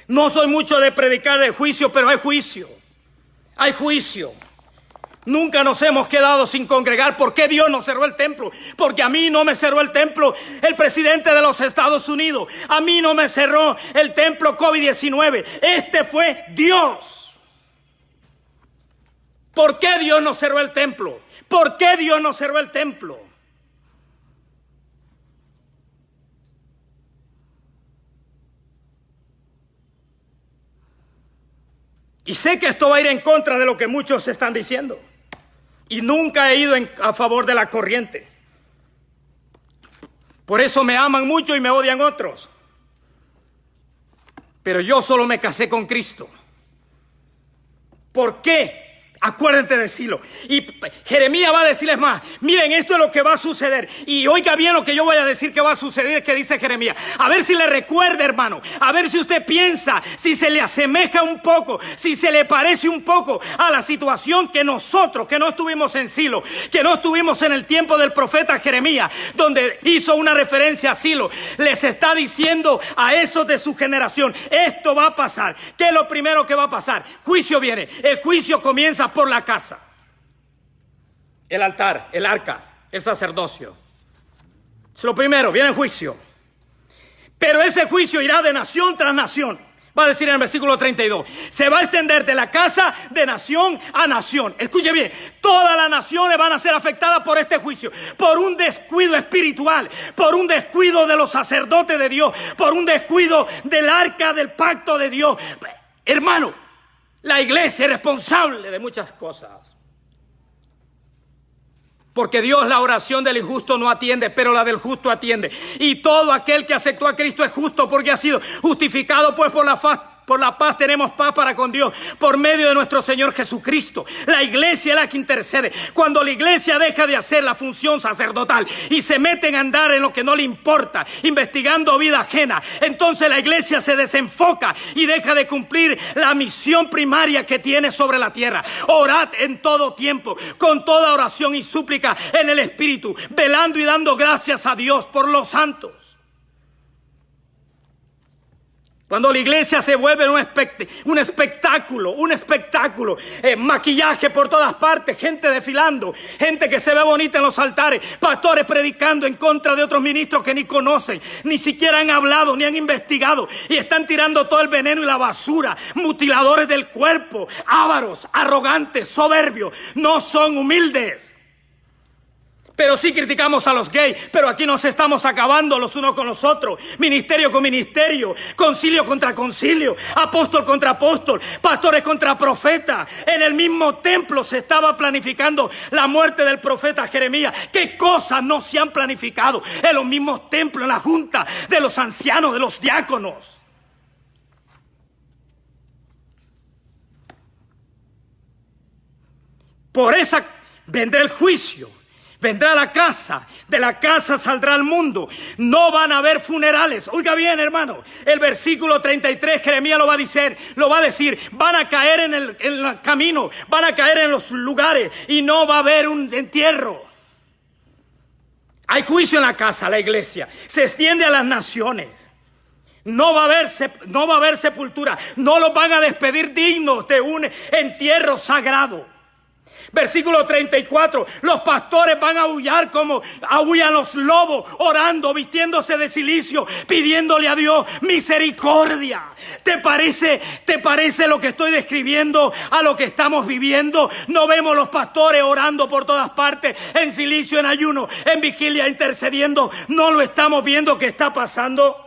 No soy mucho de predicar de juicio, pero hay juicio. Hay juicio. Nunca nos hemos quedado sin congregar. ¿Por qué Dios nos cerró el templo? Porque a mí no me cerró el templo el presidente de los Estados Unidos. A mí no me cerró el templo COVID-19. Este fue Dios. ¿Por qué Dios nos cerró el templo? ¿Por qué Dios nos cerró el templo? Y sé que esto va a ir en contra de lo que muchos están diciendo. Y nunca he ido a favor de la corriente. Por eso me aman mucho y me odian otros. Pero yo solo me casé con Cristo. ¿Por qué? Acuérdense de Silo. Y Jeremías va a decirles más: miren, esto es lo que va a suceder. Y oiga bien lo que yo voy a decir que va a suceder, que dice Jeremías. A ver si le recuerda, hermano. A ver si usted piensa, si se le asemeja un poco, si se le parece un poco a la situación que nosotros, que no estuvimos en Silo, que no estuvimos en el tiempo del profeta Jeremías, donde hizo una referencia a Silo, les está diciendo a esos de su generación: esto va a pasar. ¿Qué es lo primero que va a pasar? Juicio viene. El juicio comienza por la casa, el altar, el arca, el sacerdocio. Es lo primero, viene el juicio. Pero ese juicio irá de nación tras nación. Va a decir en el versículo 32, se va a extender de la casa de nación a nación. Escuche bien, todas las naciones van a ser afectadas por este juicio, por un descuido espiritual, por un descuido de los sacerdotes de Dios, por un descuido del arca del pacto de Dios. Hermano, la iglesia es responsable de muchas cosas. Porque Dios la oración del injusto no atiende, pero la del justo atiende. Y todo aquel que aceptó a Cristo es justo porque ha sido justificado pues por la paz tenemos paz para con Dios por medio de nuestro Señor Jesucristo. La iglesia es la que intercede. Cuando la iglesia deja de hacer la función sacerdotal y se mete a andar en lo que no le importa, investigando vida ajena, entonces la iglesia se desenfoca y deja de cumplir la misión primaria que tiene sobre la tierra. Orad en todo tiempo, con toda oración y súplica en el Espíritu, velando y dando gracias a Dios por los santos. Cuando la iglesia se vuelve un espectáculo, maquillaje por todas partes, gente desfilando, gente que se ve bonita en los altares, pastores predicando en contra de otros ministros que ni conocen, ni siquiera han hablado, ni han investigado, y están tirando todo el veneno y la basura, mutiladores del cuerpo, ávaros, arrogantes, soberbios, no son humildes. Pero sí criticamos a los gays, pero aquí nos estamos acabando los unos con los otros. Ministerio con ministerio, concilio contra concilio, apóstol contra apóstol, pastores contra profetas. En el mismo templo se estaba planificando la muerte del profeta Jeremías. ¿Qué cosas no se han planificado en los mismos templos, en la junta de los ancianos, de los diáconos? Por esa vendrá el juicio. Vendrá a la casa, de la casa saldrá al mundo. No van a haber funerales. Oiga bien, hermano, el versículo 33, Jeremías lo va a decir, van a caer en el camino, van a caer en los lugares y no va a haber un entierro. Hay juicio en la casa, la iglesia, se extiende a las naciones. No va a haber sepultura, no los van a despedir dignos de un entierro sagrado. Versículo 34, los pastores van a aullar como aullan los lobos, orando, vistiéndose de cilicio, pidiéndole a Dios misericordia. ¿Te parece lo que estoy describiendo a lo que estamos viviendo? No vemos los pastores orando por todas partes, en cilicio, en ayuno, en vigilia, intercediendo. No lo estamos viendo que está pasando.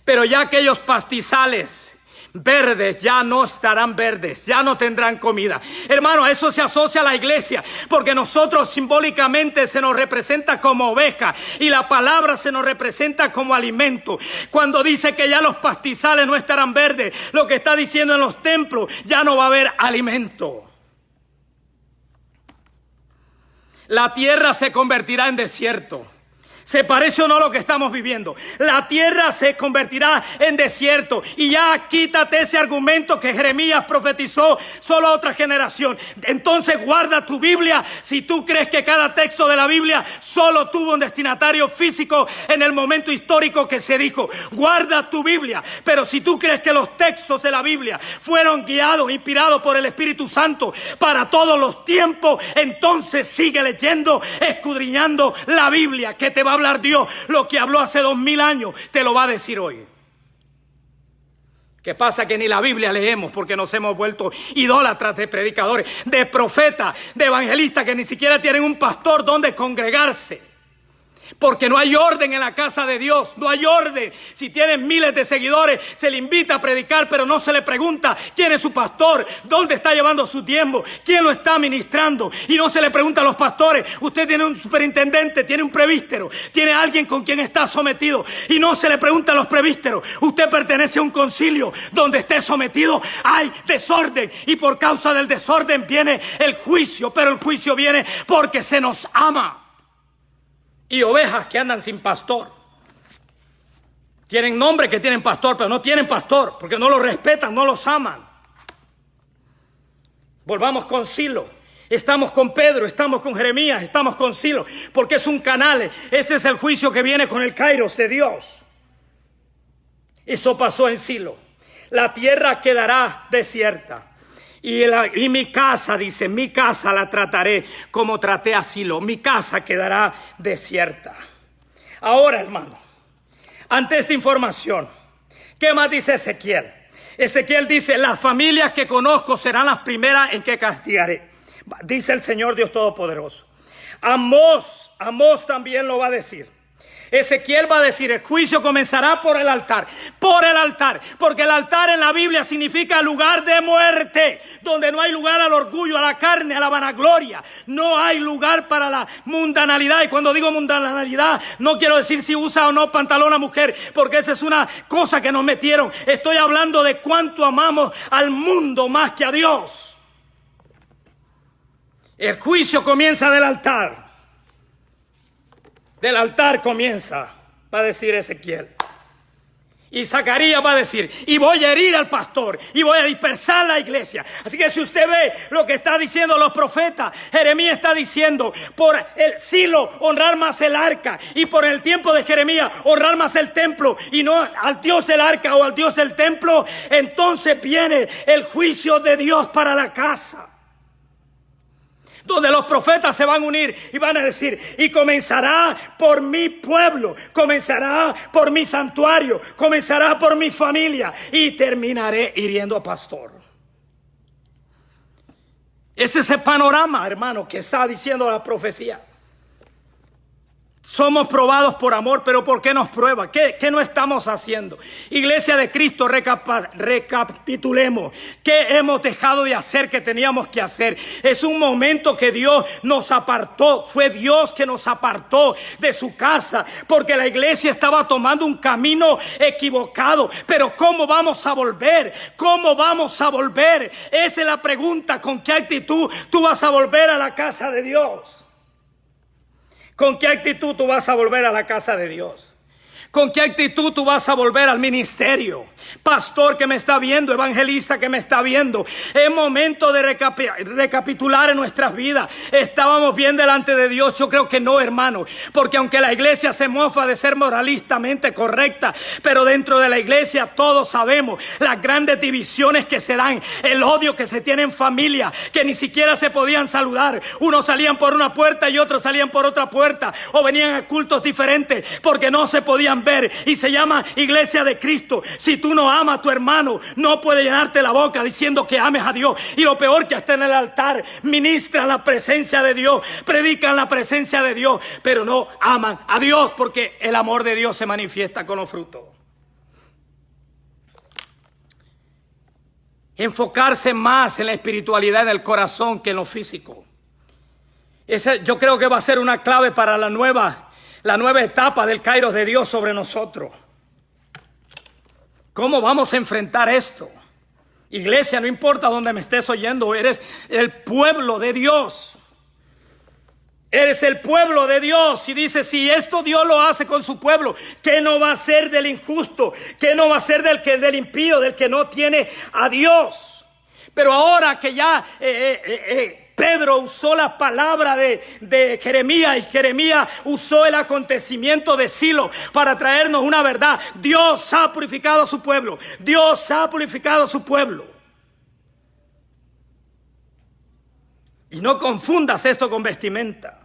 Pero ya aquellos pastizales verdes ya no estarán verdes, ya no tendrán comida. Hermano, a eso se asocia a la iglesia, porque nosotros simbólicamente se nos representa como oveja y la palabra se nos representa como alimento. Cuando dice que ya los pastizales no estarán verdes, lo que está diciendo en los templos, ya no va a haber alimento. La tierra se convertirá en desierto. ¿Se parece o no lo que estamos viviendo? La tierra se convertirá en desierto. Y ya quítate ese argumento que Jeremías profetizó solo a otra generación. Entonces guarda tu Biblia si tú crees que cada texto de la Biblia solo tuvo un destinatario físico en el momento histórico que se dijo. Guarda tu Biblia. Pero si tú crees que los textos de la Biblia fueron guiados, inspirados por el Espíritu Santo para todos los tiempos, entonces sigue leyendo, escudriñando la Biblia, que te va a hablar Dios. Lo que habló hace 2000 años te lo va a decir hoy. ¿Qué pasa? Que ni la Biblia leemos porque nos hemos vuelto idólatras de predicadores, de profetas, de evangelistas que ni siquiera tienen un pastor donde congregarse. Porque no hay orden en la casa de Dios, no hay orden. Si tienen miles de seguidores, se le invita a predicar, pero no se le pregunta quién es su pastor, dónde está llevando su tiempo, quién lo está ministrando. Y no se le pregunta a los pastores, usted tiene un superintendente, tiene un presbítero, tiene alguien con quien está sometido. Y no se le pregunta a los presbíteros, usted pertenece a un concilio donde esté sometido. Hay desorden y por causa del desorden viene el juicio, pero el juicio viene porque se nos ama. Y ovejas que andan sin pastor. Tienen nombre que tienen pastor, pero no tienen pastor, porque no los respetan, no los aman. Volvamos con Silo. Estamos con Pedro, estamos con Jeremías, estamos con Silo, porque es un canal. Este es el juicio que viene con el Kairos de Dios. Eso pasó en Silo. La tierra quedará desierta. Y mi casa, dice, mi casa la trataré como traté a Silo. Mi casa quedará desierta. Ahora, hermano, ante esta información, ¿qué más dice Ezequiel? Ezequiel dice, las familias que conozco serán las primeras en que castigaré. Dice el Señor Dios Todopoderoso. Amós también lo va a decir. Ezequiel va a decir, el juicio comenzará por el altar, porque el altar en la Biblia significa lugar de muerte, donde no hay lugar al orgullo, a la carne, a la vanagloria, no hay lugar para la mundanalidad. Y cuando digo mundanalidad, no quiero decir si usa o no pantalón a mujer, porque esa es una cosa que nos metieron. Estoy hablando de cuánto amamos al mundo más que a Dios. El juicio comienza del altar. Del altar comienza, va a decir Ezequiel. Y Zacarías va a decir, y voy a herir al pastor, y voy a dispersar la iglesia. Así que si usted ve lo que está diciendo los profetas, Jeremías está diciendo, por el Silo honrar más el arca, y por el tiempo de Jeremías honrar más el templo, y no al Dios del arca o al Dios del templo, entonces viene el juicio de Dios para la casa. Donde los profetas se van a unir y van a decir, y comenzará por mi pueblo, comenzará por mi santuario, comenzará por mi familia y terminaré hiriendo a pastor. Ese es el panorama, hermano, que está diciendo la profecía. Somos probados por amor, pero ¿por qué nos prueba? ¿Qué no estamos haciendo? Iglesia de Cristo, recapitulemos. ¿Qué hemos dejado de hacer que teníamos que hacer? Es un momento que Dios nos apartó. Fue Dios que nos apartó de su casa, porque la iglesia estaba tomando un camino equivocado. Pero ¿cómo vamos a volver? ¿Cómo vamos a volver? Esa es la pregunta. ¿Con qué actitud tú vas a volver a la casa de Dios? ¿Con qué actitud tú vas a volver a la casa de Dios? ¿Con qué actitud tú vas a volver al ministerio? Pastor que me está viendo, evangelista que me está viendo, es momento de recapitular en nuestras vidas. ¿Estábamos bien delante de Dios? Yo creo que no, hermano, porque aunque la iglesia se mofa de ser moralistamente correcta, pero dentro de la iglesia todos sabemos las grandes divisiones que se dan, el odio que se tiene en familia, que ni siquiera se podían saludar. Unos salían por una puerta y otros salían por otra puerta, o venían a cultos diferentes porque no se podían ver, y se llama Iglesia de Cristo. Si tú no amas a tu hermano, no puedes llenarte la boca diciendo que ames a Dios. Y lo peor, que hasta en el altar ministran la presencia de Dios, predican la presencia de Dios, pero no aman a Dios, porque el amor de Dios se manifiesta con los frutos. enfocarse más en la espiritualidad, en el corazón, que en lo físico. Yo creo que va a ser una clave para la nueva etapa del Kairos de Dios sobre nosotros. ¿Cómo vamos a enfrentar esto? Iglesia, no importa dónde me estés oyendo, eres el pueblo de Dios. Eres el pueblo de Dios. Y dice, si esto Dios lo hace con su pueblo, ¿qué no va a ser del injusto? ¿Qué no va a ser del impío, del que no tiene a Dios? Pero ahora que ya Pedro usó la palabra de Jeremías, y Jeremías usó el acontecimiento de Silo para traernos una verdad. Dios ha purificado a su pueblo. Dios ha purificado a su pueblo. Y no confundas esto con vestimenta.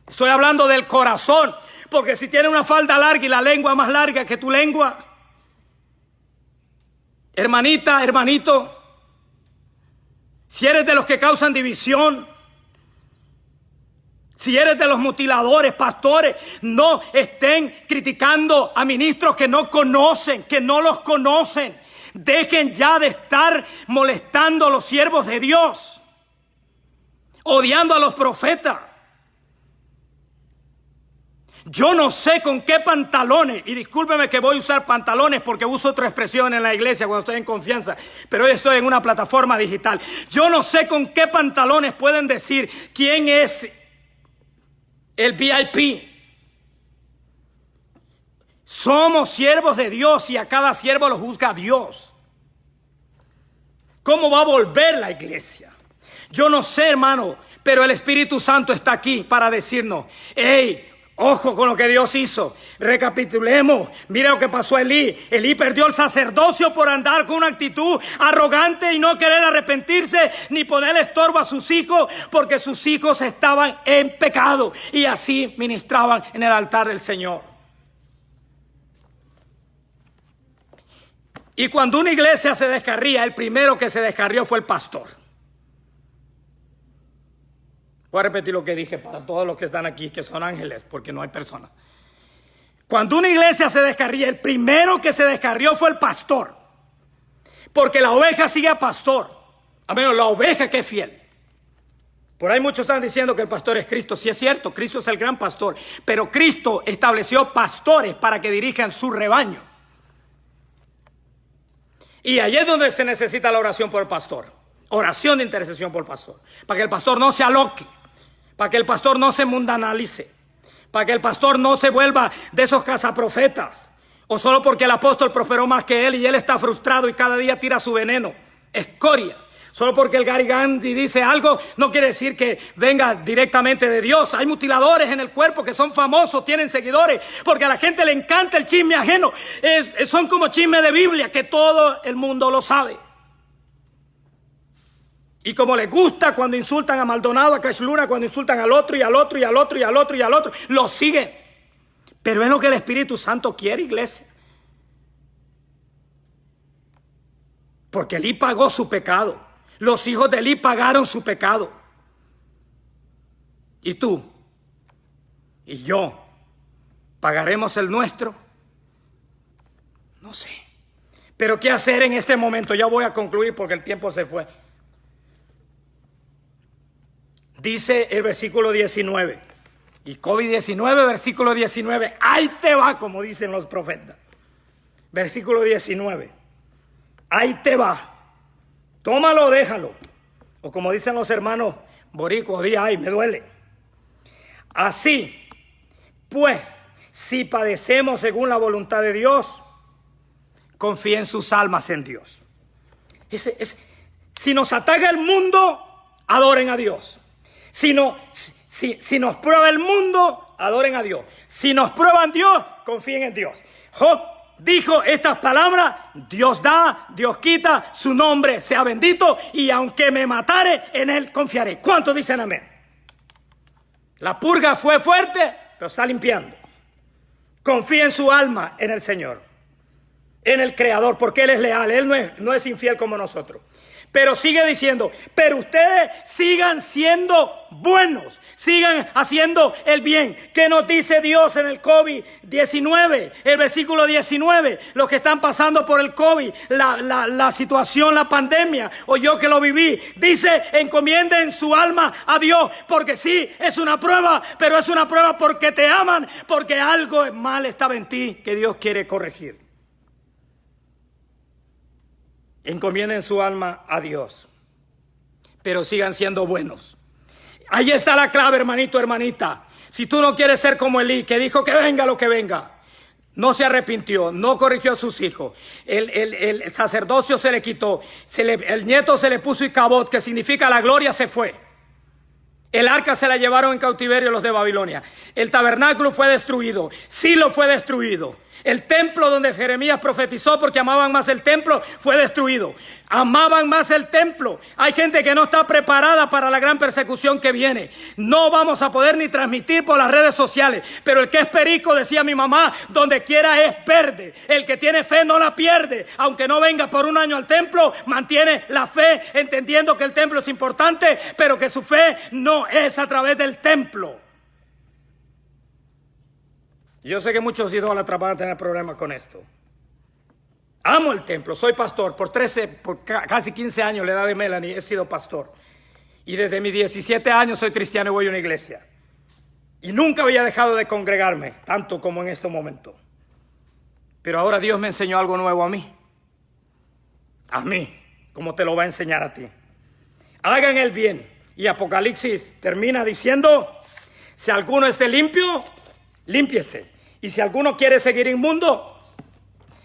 Estoy hablando del corazón, porque si tienes una falda larga y la lengua más larga que tu lengua, hermanita, hermanito, si eres de los que causan división, si eres de los mutiladores, pastores, no estén criticando a ministros que no conocen, que no los conocen. Dejen ya de estar molestando a los siervos de Dios, odiando a los profetas. Yo no sé con qué pantalones, y discúlpeme que voy a usar pantalones porque uso otra expresión en la iglesia cuando estoy en confianza, pero hoy estoy en una plataforma digital. Yo no sé con qué pantalones pueden decir quién es el VIP. Somos siervos de Dios y a cada siervo lo juzga Dios. ¿Cómo va a volver la iglesia? Yo no sé, hermano, pero el Espíritu Santo está aquí para decirnos, hey, ojo con lo que Dios hizo. Recapitulemos. Mira lo que pasó a Elí. Elí perdió el sacerdocio por andar con una actitud arrogante y no querer arrepentirse ni poner estorbo a sus hijos, porque sus hijos estaban en pecado y así ministraban en el altar del Señor. Y cuando una iglesia se descarría, el primero que se descarrió fue el pastor. Voy a repetir lo que dije para todos los que están aquí, que son ángeles, porque no hay personas. Cuando una iglesia se descarría, el primero que se descarrió fue el pastor. Porque la oveja sigue al pastor. A menos la oveja que es fiel. Por ahí muchos están diciendo que el pastor es Cristo. Sí es cierto, Cristo es el gran pastor. Pero Cristo estableció pastores para que dirijan su rebaño. Y ahí es donde se necesita la oración por el pastor. Oración de intercesión por el pastor. Para que el pastor no se aloque. Para que el pastor no se mundanalice. Para que el pastor no se vuelva de esos cazaprofetas. O solo porque el apóstol prosperó más que él y él está frustrado y cada día tira su veneno. Escoria. Solo porque el Gary Gandhi dice algo no quiere decir que venga directamente de Dios. Hay mutiladores en el cuerpo que son famosos, tienen seguidores, porque a la gente le encanta el chisme ajeno. Son como chisme de Biblia que todo el mundo lo sabe. Y como les gusta cuando insultan a Maldonado, a Cash Luna, cuando insultan al otro y al otro y al otro y al otro y al otro, lo siguen. Pero es lo que el Espíritu Santo quiere, iglesia. Porque Elí pagó su pecado. Los hijos de Elí pagaron su pecado. ¿Y tú? ¿Y yo? ¿Pagaremos el nuestro? No sé. Pero ¿qué hacer en este momento? Ya voy a concluir porque el tiempo se fue. Dice el versículo 19. Y COVID-19, versículo 19. Ahí te va, como dicen los profetas. Versículo 19. Ahí te va. Tómalo, déjalo. O como dicen los hermanos boricuas, di, ay, me duele. Así, pues, si padecemos según la voluntad de Dios, confíen sus almas en Dios. Si nos ataca el mundo, adoren a Dios. Si nos prueba el mundo, adoren a Dios. Si nos prueban Dios, confíen en Dios. Job dijo estas palabras: Dios da, Dios quita, su nombre sea bendito, y aunque me matare, en él confiaré. ¿Cuántos dicen amén? La purga fue fuerte, pero está limpiando. Confíen su alma en el Señor, en el Creador, porque Él es leal, Él no es infiel como nosotros. Pero sigue diciendo, pero ustedes sigan siendo buenos, sigan haciendo el bien. ¿Qué nos dice Dios en el COVID-19? El versículo 19, los que están pasando por el COVID, la situación, la pandemia, o yo que lo viví, dice, encomienden su alma a Dios, porque sí, es una prueba, pero es una prueba porque te aman, porque algo mal estaba en ti que Dios quiere corregir. Encomienden su alma a Dios, pero sigan siendo buenos. Ahí está la clave, hermanito, hermanita. Si tú no quieres ser como Elí, que dijo que venga lo que venga, no se arrepintió, no corrigió a sus hijos, el sacerdocio se le quitó, el nieto se le puso Icabod, que significa la gloria se fue. El arca se la llevaron en cautiverio los de Babilonia. El tabernáculo fue destruido. Silo fue destruido. El templo donde Jeremías profetizó porque amaban más el templo fue destruido. Amaban más el templo. Hay gente que no está preparada para la gran persecución que viene. No vamos a poder ni transmitir por las redes sociales. Pero el que es perico, decía mi mamá, donde quiera es verde. El que tiene fe no la pierde. Aunque no venga por un año al templo, mantiene la fe, entendiendo que el templo es importante, pero que su fe no es a través del templo. Yo sé que muchos idólatras van a tener problemas con esto. Amo el templo, soy pastor. Por casi 15 años, la edad de Melanie, he sido pastor. Y desde mis 17 años soy cristiano y voy a una iglesia. Y nunca había dejado de congregarme, tanto como en este momento. Pero ahora Dios me enseñó algo nuevo a mí. A mí, como te lo va a enseñar a ti. Hagan el bien. Y Apocalipsis termina diciendo, si alguno esté limpio, límpiese. Y si alguno quiere seguir inmundo,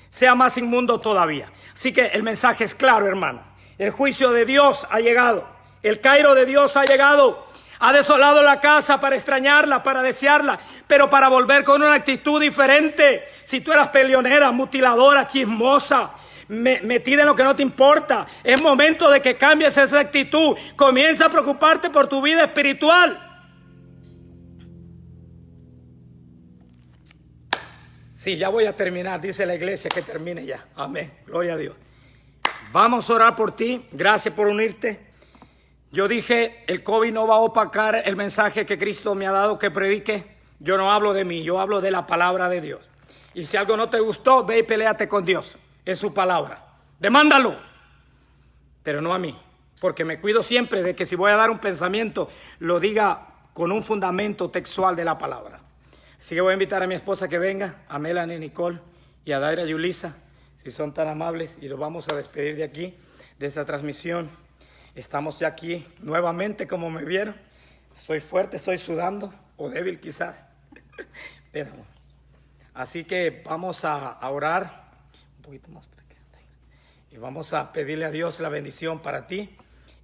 sea más inmundo todavía. Así que el mensaje es claro, hermano. El juicio de Dios ha llegado. El Cairo de Dios ha llegado. Ha desolado la casa para extrañarla, para desearla, pero para volver con una actitud diferente. Si tú eras peleonera, mutiladora, chismosa, metida en lo que no te importa, es momento de que cambies esa actitud. Comienza a preocuparte por tu vida espiritual. Sí, ya voy a terminar, dice la iglesia que termine ya. Amén, gloria a Dios. Vamos a orar por ti, gracias por unirte. Yo dije, el COVID no va a opacar el mensaje que Cristo me ha dado que predique. Yo no hablo de mí, yo hablo de la palabra de Dios. Y si algo no te gustó, ve y peléate con Dios, es su palabra. Demándalo, pero no a mí, porque me cuido siempre de que si voy a dar un pensamiento, lo diga con un fundamento textual de la palabra. Así que voy a invitar a mi esposa que venga, a Melanie, Nicole y a Daira y Ulisa, si son tan amables, y los vamos a despedir de aquí, de esta transmisión. Estamos ya aquí nuevamente, como me vieron. Estoy fuerte, estoy sudando, o débil quizás. Pero, así que vamos a orar un poquito más para acá. Y vamos a pedirle a Dios la bendición para ti,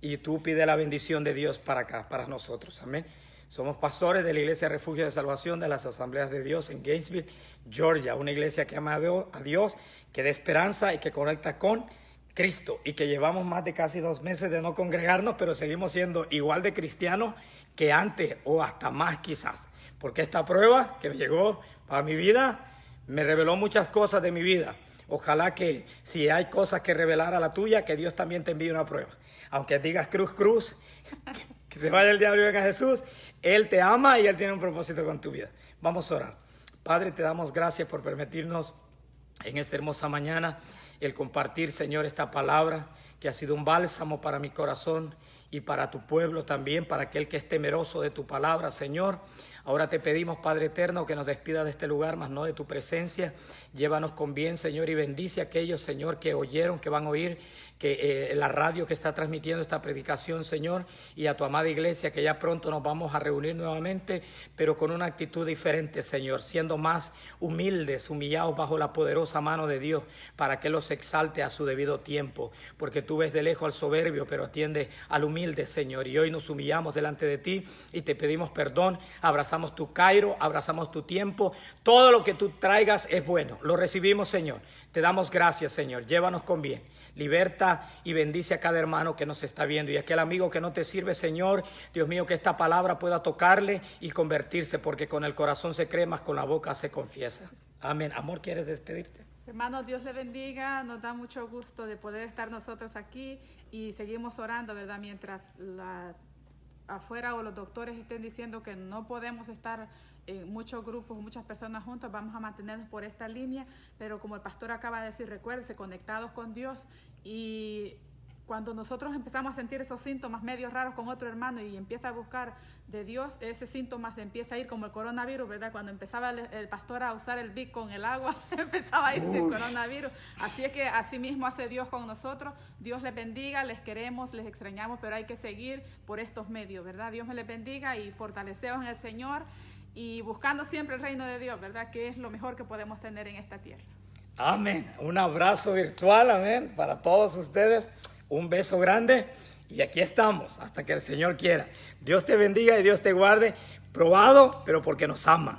y tú pide la bendición de Dios para acá, para nosotros. Amén. Somos pastores de la Iglesia Refugio de Salvación de las Asambleas de Dios en Gainesville, Georgia. Una iglesia que ama a Dios, que da esperanza y que conecta con Cristo. Y que llevamos más de casi 2 meses de no congregarnos, pero seguimos siendo igual de cristianos que antes o hasta más quizás. Porque esta prueba que llegó para mi vida me reveló muchas cosas de mi vida. Ojalá que si hay cosas que revelar a la tuya, que Dios también te envíe una prueba. Aunque digas cruz, cruz, que se vaya el diablo y venga Jesús, Él te ama y Él tiene un propósito con tu vida. Vamos a orar. Padre, te damos gracias por permitirnos en esta hermosa mañana el compartir, Señor, esta palabra que ha sido un bálsamo para mi corazón y para tu pueblo también, para aquel que es temeroso de tu palabra, Señor. Ahora te pedimos, Padre eterno, que nos despida de este lugar, mas no de tu presencia. Llévanos con bien, Señor, y bendice a aquellos, Señor, que oyeron, que van a oír, que la radio que está transmitiendo esta predicación, Señor, y a tu amada iglesia, que ya pronto nos vamos a reunir nuevamente, pero con una actitud diferente, Señor, siendo más humildes, humillados bajo la poderosa mano de Dios, para que los exalte a su debido tiempo, porque tú ves de lejos al soberbio, pero atiendes al humilde, Señor, y hoy nos humillamos delante de ti y te pedimos perdón. Abrazamos tu Cairo, abrazamos tu tiempo, todo lo que tú traigas es bueno, lo recibimos, Señor. Te damos gracias, Señor, llévanos con bien. Liberta y bendice a cada hermano que nos está viendo, y aquel amigo que no te sirve, Señor, Dios mío, que esta palabra pueda tocarle y convertirse, porque con el corazón se cree, mas con la boca se confiesa. Amén. Amor, ¿quieres despedirte?
Hermanos, Dios le bendiga. Nos da mucho gusto de poder estar nosotros aquí y seguimos orando, ¿verdad? Mientras afuera o los doctores estén diciendo que no podemos estar en muchos grupos, muchas personas juntas, vamos a mantenernos por esta línea, pero como el pastor acaba de decir, recuérdense, conectados con Dios. Y cuando nosotros empezamos a sentir esos síntomas medio raros con otro hermano y empieza a buscar de Dios, ese síntoma se empieza a ir como el coronavirus, ¿verdad? Cuando empezaba el pastor a usar el Vic con el agua, empezaba a irse el coronavirus. Así es que así mismo hace Dios con nosotros. Dios les bendiga, les queremos, les extrañamos, pero hay que seguir por estos medios, ¿verdad? Dios me les bendiga y fortaleceos en el Señor y buscando siempre el reino de Dios, ¿verdad? Que es lo mejor que podemos tener en esta tierra.
Amén. Un abrazo virtual, amén, para todos ustedes. Un beso grande y aquí estamos hasta que el Señor quiera. Dios te bendiga y Dios te guarde. Probado, pero porque nos aman.